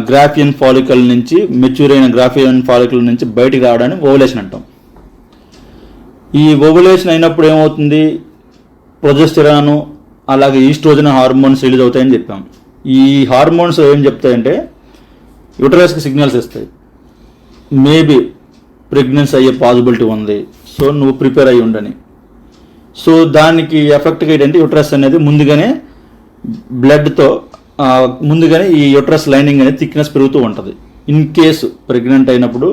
గ్రాఫియన్ ఫాలికల్ నుంచి మెచ్యూర్ అయిన గ్రాఫియన్ ఫాలికల్ నుంచి బయటికి రావడాన్ని ఓవులేషన్ అంటాం. ఈ ఓవులేషన్ అయినప్పుడు ఏమవుతుంది, ప్రొజెస్టెరాన్ అలాగే ఈస్ట్రోజన్ హార్మోన్స్ రిలీజ్ అవుతాయని చెప్పాం. ఈ హార్మోన్స్ ఏం చెప్తాయంటే యూటరస్కి సిగ్నల్స్ ఇస్తాయి, మేబీ ప్రెగ్నెన్సీ అయ్యే పాసిబిలిటీ ఉంది, సో నువ్వు ప్రిపేర్ అయ్యి ఉండని. సో దానికి ఎఫెక్ట్గా ఏంటంటే యూటరస్ అనేది ముందుగానే బ్లడ్తో ముందుగానే ఈ యూటరస్ లైనింగ్ అనేది థిక్నెస్ పెరుగుతూ ఉంటుంది. ఇన్ కేసు ప్రెగ్నెంట్ అయినప్పుడు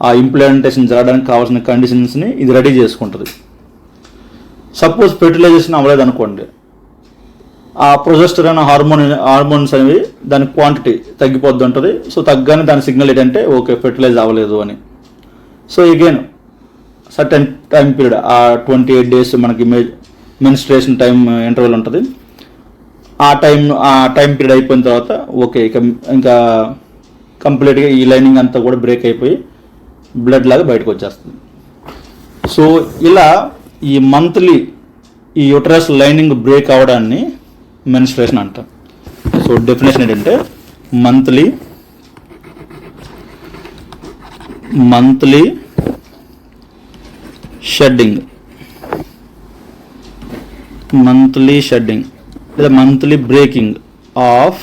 ఆ ఇంప్లాంటేషన్ జరగడానికి కావాల్సిన కండిషన్స్ని ఇది రెడీ చేసుకుంటుంది. సపోజ్ ఫెర్టిలైజేషన్ అవ్వలేదు అనుకోండి, ఆ ప్రొజెస్టెరాన్ హార్మోన్స్ అనేవి దాని క్వాంటిటీ తగ్గిపోద్ది ఉంటుంది. సో తగ్గగానే దాని సిగ్నల్ ఏంటంటే ఓకే ఫెర్టిలైజ్ అవ్వలేదు అని. So again certain time period, ఆ 28 days మనకి మెన్స్ట్రుయేషన్ టైం ఇంటర్వెల్ ఉంటుంది. ఆ టైం పీరియడ్ అయిపోయిన తర్వాత ఓకే ఇంకా కంప్లీట్గా ఈ లైనింగ్ అంతా కూడా బ్రేక్ అయిపోయి బ్లడ్ లాగా బయటకు వచ్చేస్తుంది. సో ఇలా ఈ మంత్లీ ఈ యూటరస్ లైనింగ్ బ్రేక్ అవడాన్ని మెన్స్ట్రుయేషన్ అంటాం. సో డెఫినేషన్ ఏంటంటే మంత్లీ షెడ్డింగ్ లేదా monthly breaking of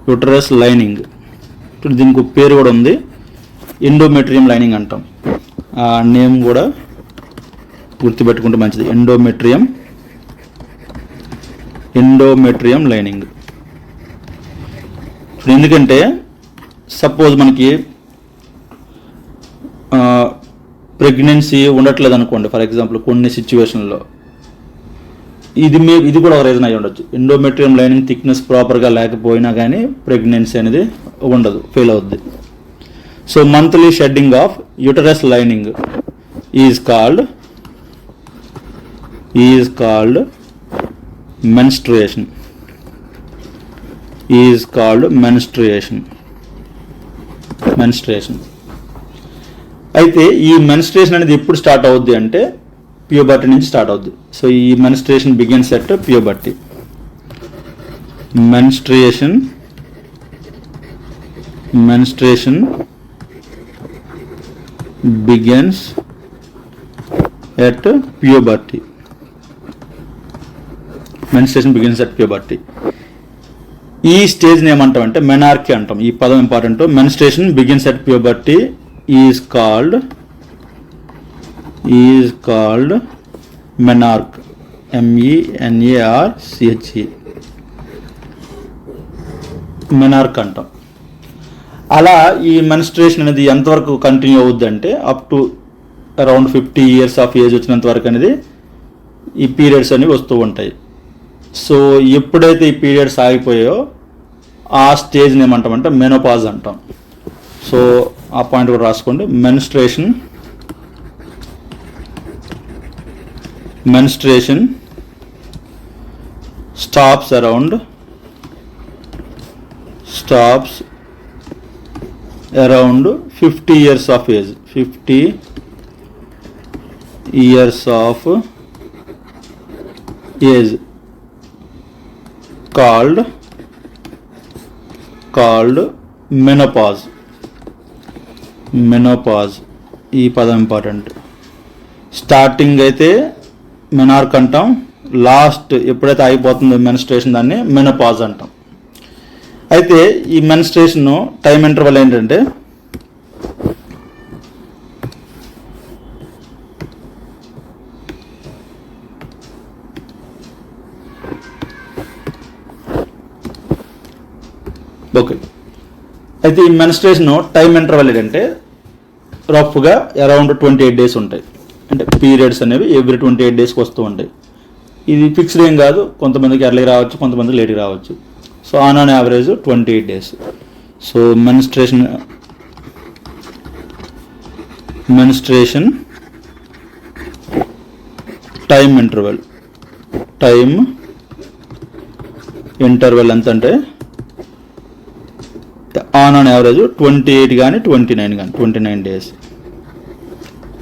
uterus lining. దీనికి పేరు కూడా ఉంది, ఎండోమెట్రియం లైనింగ్ అంటాం. ఆ నేమ్ కూడా గుర్తుపెట్టుకుంటే మంచిది, ఎండోమెట్రియం లైనింగ్. ఎందుకంటే సపోజ్ మనకి ప్రెగ్నెన్సీ ఉండట్లేదు అనుకోండి, ఫర్ ఎగ్జాంపుల్ కొన్ని సిచ్యువేషన్లో ఇది కూడా ఒక రీజన్ అయ్యి ఉండొచ్చు. ఎండోమెట్రియం లైనింగ్ థిక్నెస్ ప్రాపర్గా లేకపోయినా కానీ ప్రెగ్నెన్సీ అనేది ఉండదు, ఫెయిల్ అవుద్ది. So monthly shedding of uterus lining is called menstruation. అయితే ఈ మెన్స్ట్రుయేషన్ అనేది ఎప్పుడు స్టార్ట్ అవుద్ది అంటే ప్యూబర్టీ నుంచి స్టార్ట్ అవుద్ది. సో ఈ menstruation begins at puberty. menstruation begins at puberty. ఈ స్టేజ్ని ఏమంటామంటే మెనార్కీ అంటాం. ఈ పదం important. Menstruation begins at puberty is called menarche, MENARCHE, menarche అంటాం. అలా ఈ మెన్స్ట్రుయేషన్ అనేది ఎంతవరకు కంటిన్యూ అవుద్ది అంటే up to around 50 years of age వచ్చినంత వరకు అనేది ఈ పీరియడ్స్ అనేవి వస్తూ ఉంటాయి. సో ఎప్పుడైతే ఈ పీరియడ్స్ ఆగిపోయాయో ఆ స్టేజ్ని ఏమంటామంటే మెనోపాజ్ అంటాం. సో ఆ పాయింట్ కూడా రాసుకోండి. Menstruation stops around 50 years of age. 50 years of age called menopause. ఈ పదం ఇంపార్టెంట్. స్టార్టింగ్ అయితే మెనార్క్ అంటాం, లాస్ట్ ఎప్పుడైతే అయిపోతుందో మెన్స్ట్రుయేషన్ దాన్ని మెనోపాజ్ అంటాం. అయితే ఈ మెన్స్ట్రుయేషన్ టైం ఇంటర్వల్ ఏంటంటే ఓకే. అయితే ఈ మెన్స్ట్రుయేషన్ టైం ఇంటర్వల్ ఏంటంటే రఫ్గా అరౌండ్ 28 days ఉంటాయి. అంటే పీరియడ్స్ అనేవి ఎవ్రీ 28 daysకి వస్తూ ఉంటాయి. ఇది ఫిక్స్డ్ ఏం కాదు, కొంతమందికి ఎర్లీ రావచ్చు, కొంతమందికి లేట్గా రావచ్చు. So on average 28 days. So menstruation time interval ఎంత అంటే ఆన్ యావరేజ్ 28 కానీ 29 కానీ 29 డేస్,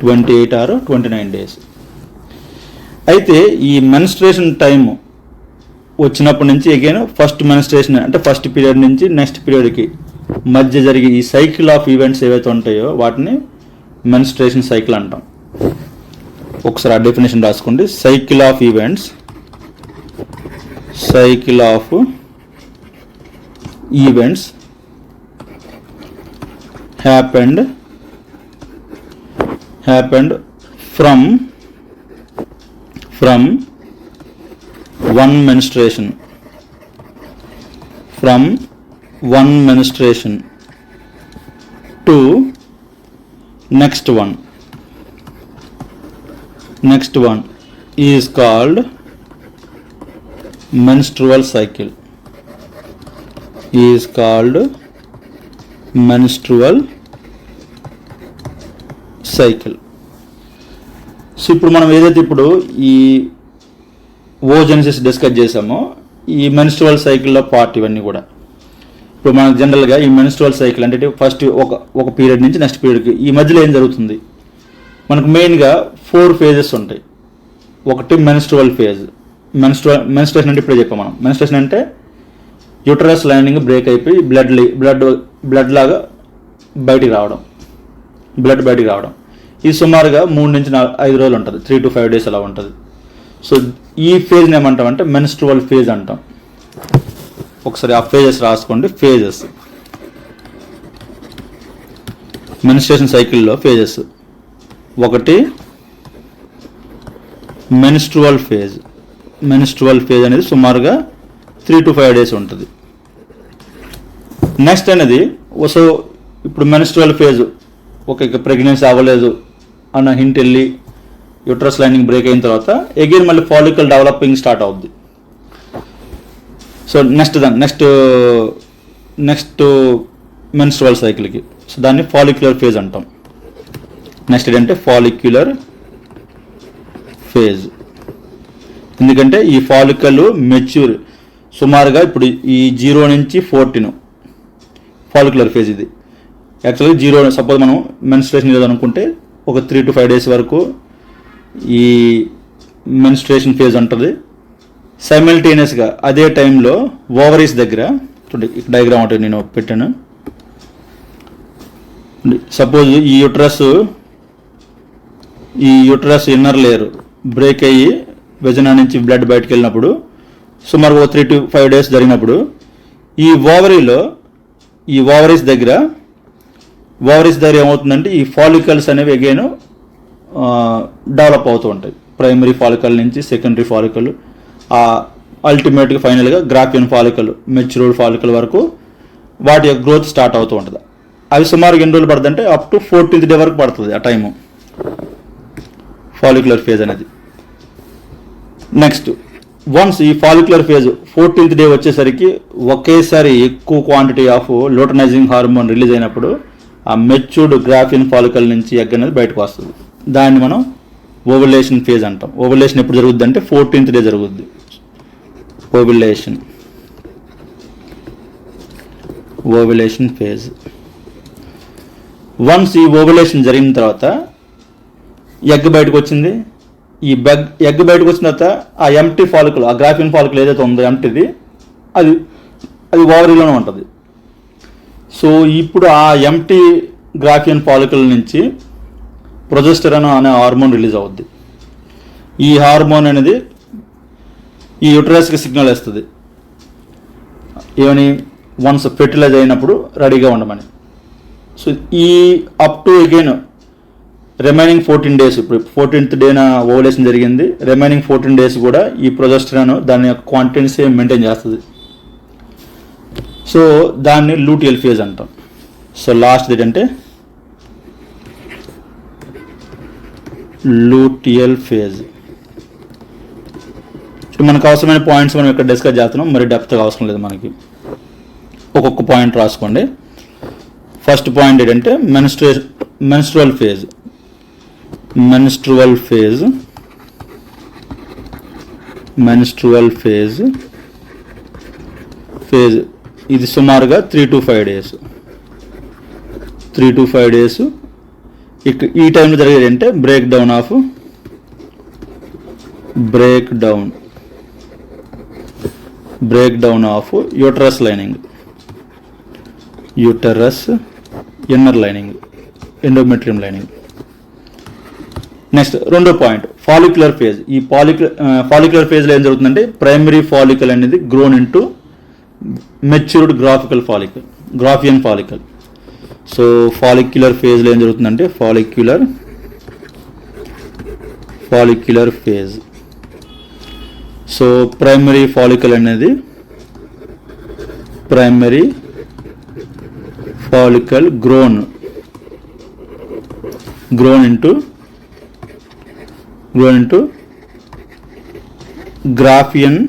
28 ఆర్ 29 డేస్. అయితే ఈ మెన్స్ట్రేషన్ టైం వచ్చినప్పటి నుంచి అగైన్ ఫస్ట్ మెన్స్ట్రేషన్ అంటే ఫస్ట్ పీరియడ్ నుంచి నెక్స్ట్ పీరియడ్కి మధ్య జరిగే ఈ సైకిల్ ఆఫ్ ఈవెంట్స్ ఏవైతే ఉంటాయో వాటిని మెన్స్ట్రేషన్ సైకిల్ అంటాం. ఒకసారి ఆ డెఫినేషన్ రాసుకోండి. Cycle of events, cycle of events happened from one menstruation, to next one is called menstrual cycle, so ఇప్పుడు మనం ఏదైతే ఇప్పుడు ఈ ఓజెనిసిస్ డిస్కస్ చేసామో ఈ మెన్స్ట్రువల్ సైకిల్లో పార్ట్ ఇవన్నీ కూడా ఇప్పుడు మనకు జనరల్గా ఈ మెన్స్ట్రువల్ సైకిల్ అంటే ఫస్ట్ ఒక పీరియడ్ నుంచి నెక్స్ట్ పీరియడ్కి ఈ మధ్యలో ఏం జరుగుతుంది, మనకు మెయిన్గా 4 ఫేజెస్ ఉంటాయి. ఒకటి మెన్స్ట్రువల్ ఫేజ్. మెన్స్ట్రేషన్ అంటే ఇప్పుడే చెప్పాం మనం. మెన్స్ట్రేషన్ అంటే యూటరస్ లైనింగ్ బ్రేక్ అయిపోయి బ్లడ్ లాగా బయటికి రావడం, ఇది సుమారుగా 3 నుంచి 5 రోజులు ఉంటుంది, 3 to 5 డేస్ అలా ఉంటుంది. సో ఈ ఫేజ్ని ఏమంటామంటే మెన్స్ట్రువల్ ఫేజ్ అంటాం. ఒకసారి ఆ ఫేజెస్ రాసుకోండి. ఫేజెస్, మెన్స్ట్రేషన్ సైకిల్లో ఫేజెస్. ఒకటి మెన్స్ట్రువల్ ఫేజ్ అనేది సుమారుగా 3 to 5 డేస్ ఉంటుంది. నెక్స్ట్ అనేది సో ఇప్పుడు మెన్స్ట్రువల్ ఫేజ్ ఇక ప్రెగ్నెన్సీ అవ్వలేదు అన్న హింట్ వెళ్ళి యూట్రస్ లైనింగ్ బ్రేక్ అయిన తర్వాత అగైన్ మళ్ళీ ఫాలికల్ డెవలపింగ్ స్టార్ట్ అవుద్ది. సో నెక్స్ట్ మెన్స్ట్రువల్ సైకిల్కి సో దాన్ని ఫాలిక్యులర్ ఫేజ్ అంటాం. నెక్స్ట్ ఏంటంటే ఫాలిక్యులర్ ఫేజ్, ఎందుకంటే ఈ ఫాలికల్ మెచ్యూర్ సుమారుగా ఇప్పుడు ఈ 0 నుంచి 14 ఫాలిక్యులర్ ఫేజ్. ఇది యాక్చువల్గా 0 సపోజ్ మనం మెన్స్ట్రేషన్ లేదనుకుంటే ఒక 3 to 5 డేస్ వరకు ఈ మెన్స్ట్రేషన్ ఫేజ్ ఉంటుంది. సైమల్టేనియస్గా అదే టైంలో ఓవరీస్ దగ్గర చూడండి, డయాగ్రామ్ ఒకటి నేను పెట్టాను. సపోజ్ ఈ యూట్రస్ ఇన్నర్ లేయర్ బ్రేక్ అయ్యి వెజనా నుంచి బ్లడ్ బయటకు వెళ్ళినప్పుడు సుమారు 3 to 5 డేస్ జరిగినప్పుడు ఈ ఓవరీస్ దగ్గర ఏమవుతుందంటే ఈ ఫాలికల్స్ అనేవి అగైన్ డెవలప్ అవుతూ ఉంటాయి. ప్రైమరీ ఫాలికల్ నుంచి సెకండరీ ఫాలికల్, అల్టిమేట్గా ఫైనల్గా గ్రాఫియన్ ఫాలికల్, మెచ్యూర్డ్ ఫాలికల్ వరకు వాటి యొక్క గ్రోత్ స్టార్ట్ అవుతూ ఉంటుంది. అవి సుమారు ఎన్ని రోజులు పడుతుంది అంటే అప్ టు 14th డే వరకు పడుతుంది ఆ టైము ఫాలిక్యులర్ ఫేజ్ అనేది. నెక్స్ట్ వన్స్ ఈ ఫాలిక్యులర్ ఫేజ్ 14th డే వచ్చేసరికి ఒకేసారి ఎక్కువ క్వాంటిటీ ఆఫ్ లూటనైజింగ్ హార్మోన్ రిలీజ్ అయినప్పుడు ఆ మెచ్యూర్డ్ గ్రాఫియన్ ఫాలికల్ నుంచి ఎగ్ అనేది బయటకు వస్తుంది. దాన్ని మనం ఓవులేషన్ ఫేజ్ అంటాం. ఓవులేషన్ ఎప్పుడు జరుగుద్ది అంటే 14th డే జరుగుద్ది. Ovulation phase. వన్స్ ఈ ఓవులేషన్ జరిగిన తర్వాత ఎగ్ బయటకు వచ్చింది. ఈ ఎగ్ బయటకు వచ్చిన తర్వాత ఆ ఎంటీ ఫాలికల్, ఆ గ్రాఫియన్ ఫాలికల్ ఏదైతే ఉందో ఎంటీది అది ఓవరీలోనే ఉంటుంది. సో ఇప్పుడు ఆ ఎంటీ గ్రాఫియన్ ఫాలికల్ నుంచి ప్రొజెస్టెరాన్ అనే హార్మోన్ రిలీజ్ అవుద్ది. ఈ హార్మోన్ అనేది ఈ యూటరస్కి సిగ్నల్ ఇస్తుంది ఏమని, వన్స్ ఫెర్టిలైజ్ అయినప్పుడు రెడీగా ఉండమని. సో ఈ up to again remaining 14 days, ఇప్పుడు 14th డేన ఓవులేషన్ జరిగింది, రిమైనింగ్ 14 డేస్ కూడా ఈ ప్రొజెస్టెరాన్ దాని యొక్క క్వాంటిటీ సేమ్ మెయింటైన్ చేస్తుంది. సో దాన్ని లూటియల్ ఫేజ్ అంటాం. సో లాస్ట్ ఏంటంటే లూటియల్ ఫేజ్. మనకు అవసరమైన పాయింట్స్ మనం ఇక్కడ డిస్కస్ చేస్తున్నాం, మరి డెప్త్గా అవసరం లేదు మనకి. ఒక్కొక్క పాయింట్ రాసుకోండి. ఫస్ట్ పాయింట్ ఏంటంటే మెన్స్ట్రువల్ ఫేజ్ ఇది సుమారుగా 3 to 5 డేస్. 3 to 5 days. ఈ టైంలో జరిగేది అంటే break down of uterus lining, inner lining, endometrium lining. Next రెండో పాయింట్ ఫాలిక్యులర్ ఫేజ్. ఈ ఫాలిక్యులర్ ఫేజ్లో ఏం జరుగుతుందంటే ప్రైమరీ ఫాలికల్ అనేది grown into matured గ్రాఫియన్ follicle. So follicular ఫేజ్లో ఏం జరుగుతుందంటే follicular phase. So primary follicle అనేది గ్రోన్ ఇంటూ గ్రాఫియన్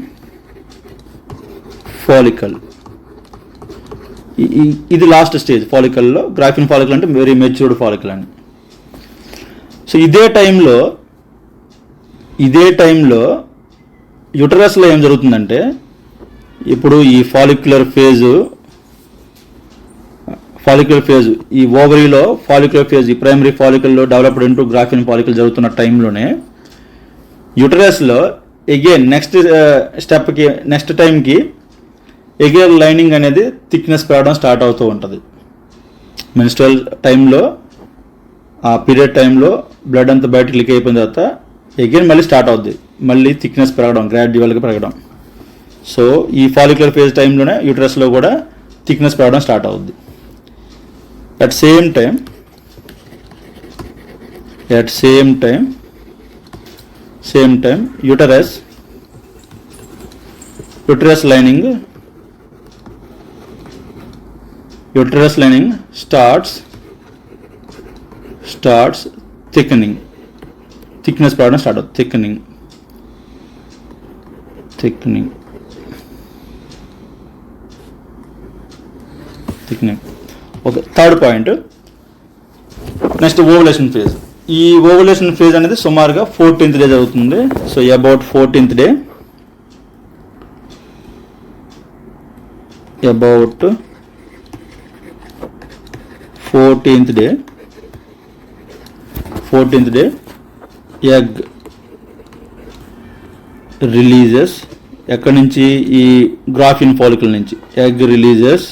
ఫాలికల్. ఇది లాస్ట్ స్టేజ్ ఫాలికల్లో. గ్రాఫియన్ ఫాలికల్ అంటే వెరీ మెచ్యూర్డ్ ఫాలికల్ అని. సో ఇదే టైంలో యుటరస్లో ఏం జరుగుతుందంటే ఇప్పుడు ఈ ఫాలిక్యులర్ ఫేజ్ ఈ ఓవరీలో ఫాలిక్యులర్ ఫేజ్ ఈ ప్రైమరీ ఫాలికల్లో డెవలప్డ్ ఇంటూ గ్రాఫియన్ ఫాలికల్ జరుగుతున్న టైంలోనే యుటరస్లో అగైన్ నెక్స్ట్ టైంకి ఎగైన్ లైనింగ్ అనేది థిక్నెస్ పెరగడం స్టార్ట్ అవుతూ ఉంటుంది. మెన్స్ట్రల్ టైంలో ఆ పీరియడ్ టైంలో బ్లడ్ అంతా బయటకు లీక్ అయిపోయిన తర్వాత అగైన్ మళ్ళీ స్టార్ట్ అవుద్ది, మళ్ళీ థిక్నెస్ పెరగడం, గ్రాడ్యువల్గా పెరగడం. సో ఈ ఫాలిక్యులర్ ఫేజ్ టైంలోనే యూటరస్లో కూడా థిక్నెస్ పెరగడం స్టార్ట్ అవుద్ది. At same time uterus lining starts thickening. Thickness pattern start thickening. Okay, third point next ovulation phase. ఈ ఓవులేషన్ ఫేజ్ అనేది సుమారుగా 14th డే జరుగుతుంది. So about 14th day egg releases. ఎక్కడి నుంచి? ఈ గ్రాఫియన్ ఫాలికల్ నుంచి ఎగ్ రిలీజెస్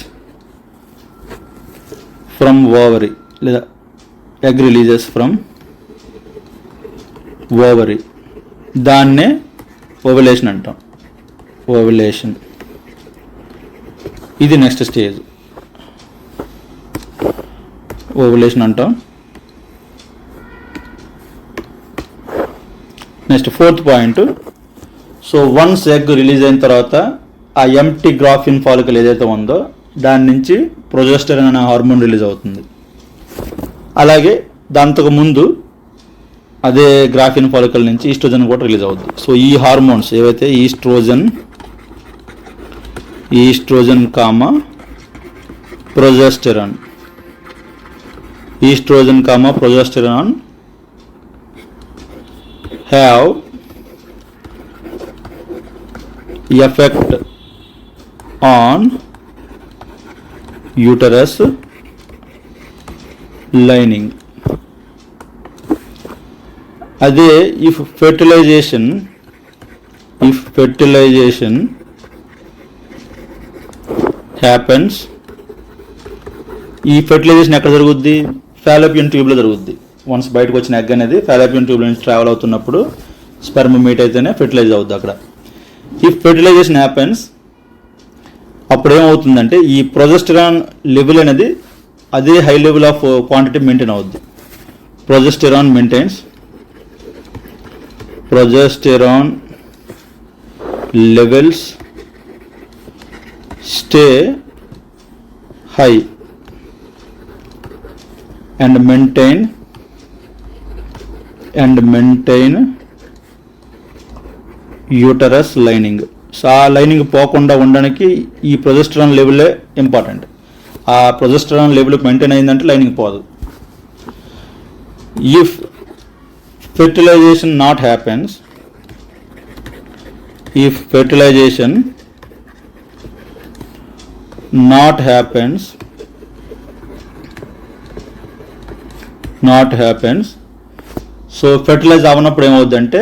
ఫ్రమ్ ఓవరీ, లేదా egg releases from ovary. దాన్నే ఓవులేషన్ అంటాం. ఇది నెక్స్ట్ స్టేజ్ ఓవులేషన్ అంటాం. Next fourth point. So once egg release అయిన తర్వాత ఆ ఎంప్టీ గ్రాఫియన్ ఫాలికల్ ఏదైతే ఉందో దాని నుంచి ప్రొజెస్టెరాన్ అనే హార్మోన్ రిలీజ్ అవుతుంది. అలాగే దాంతకు ముందు అదే గ్రాఫియన్ ఫాలికల్ నుంచి ఈస్ట్రోజన్ కూడా రిలీజ్ అవుతుంది. సో ఈ హార్మోన్స్ ఏవైతే estrogen progesterone have effect on uterus lining. అదే ఇఫ్ ఫెర్టిలైజేషన్ హ్యాపెన్స్, ఈ ఫెర్టిలైజేషన్ ఎక్కడ జరుగుద్ది? ఫాలోపియన్ ట్యూబ్లో జరుగుద్ది. వన్స్ బయటకు వచ్చిన ఎగ్ అనేది ఫాలోపియన్ ట్యూబ్ నుంచి ట్రావెల్ అవుతున్నప్పుడు స్పెర్మ్ మీట్ అయితేనే ఫెర్టిలైజ్ అవుద్ది అక్కడ. ఇఫ్ ఫెర్టిలైజేషన్ హ్యాపెన్స్, అప్పుడు ఏమవుతుందంటే ఈ ప్రొజెస్టెరాన్ లెవెల్ అనేది అదే high level of quantity maintain అవుద్ది. Progesterone levels stay high and maintain uterus lining. So ఆ లైనింగ్ పోకుండా ఉండడానికి ఈ ప్రొజెస్టెరాన్ లెవెలే ఇంపార్టెంట్. ఆ ప్రొజెస్టెరాన్ లెవెల్ మెయింటైన్ అయిందంటే లైనింగ్ పోదు. If fertilization not happens, not happens. So fertilize అవ్వనప్పుడు ఏమవుద్దంటే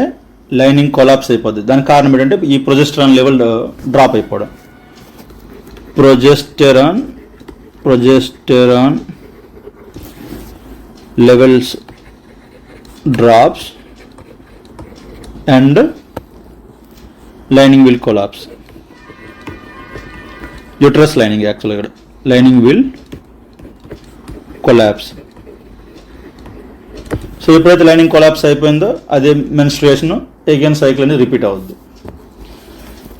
లైనింగ్ కొలాప్స్ అయిపోద్ది. దానికి కారణం ఏంటంటే ఈ ప్రొజెస్టెరాన్ లెవెల్ డ్రాప్ అయిపోవడం. Progesterone levels drops and lining will collapse. Uterus lining actually lining will collapse. So ఎప్పుడైతే లైనింగ్ కొలాప్స్ అయిపోయిందో అదే మెన్స్ట్రుయేషన్ అగైన్ సైకిల్ అనేది రిపీట్ అవుద్ది.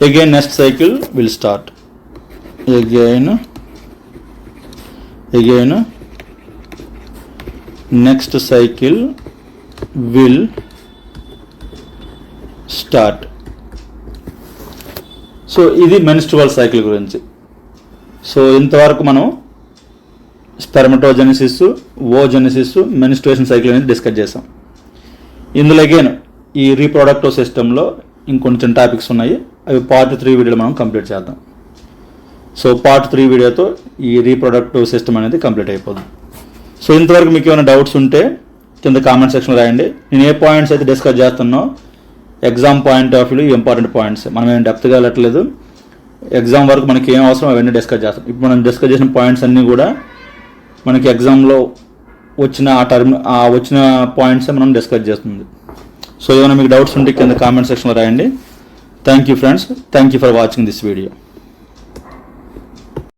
Again next cycle will start. Again next cycle will start. So ఇది menstrual cycle గురించి. So ఇంతవరకు మనం స్పెర్మటోజెనిసిస్, oogenesis, menstruation cycle అనేది డిస్కస్ చేసాం. ఇందులో అగైన్ ఈ రీప్రొడక్టివ్ సిస్టంలో ఇంకొంచెం టాపిక్స్ ఉన్నాయి. అవి పార్ట్ 3 వీడియోలో మనం కంప్లీట్ చేద్దాం. సో పార్ట్ 3 వీడియోతో ఈ రీప్రొడక్టివ్ సిస్టమ్ అనేది కంప్లీట్ అయిపోతుంది. సో ఇంతవరకు మీకు ఏమైనా డౌట్స్ ఉంటే కింద కామెంట్ సెక్షన్లో రాయండి. నేను ఏ పాయింట్స్ అయితే డిస్కస్ చేస్తున్నో exam point of view important points, మనం ఏం డెప్త్గా వెళ్ళట్లేదు. ఎగ్జామ్ వరకు మనకి ఏం అవసరం అవన్నీ డిస్కస్ చేస్తాం. ఇప్పుడు మనం డిస్కస్ చేసిన పాయింట్స్ అన్నీ కూడా మనకి ఎగ్జామ్లో వచ్చిన పాయింట్సే మనం డిస్కస్ చేస్తుంది. సో ఏమైనా మీకు డౌట్స్ ఉంటే కింద కామెంట్ సెక్షన్లో రాయండి. Thank you friends, thank you for watching this video.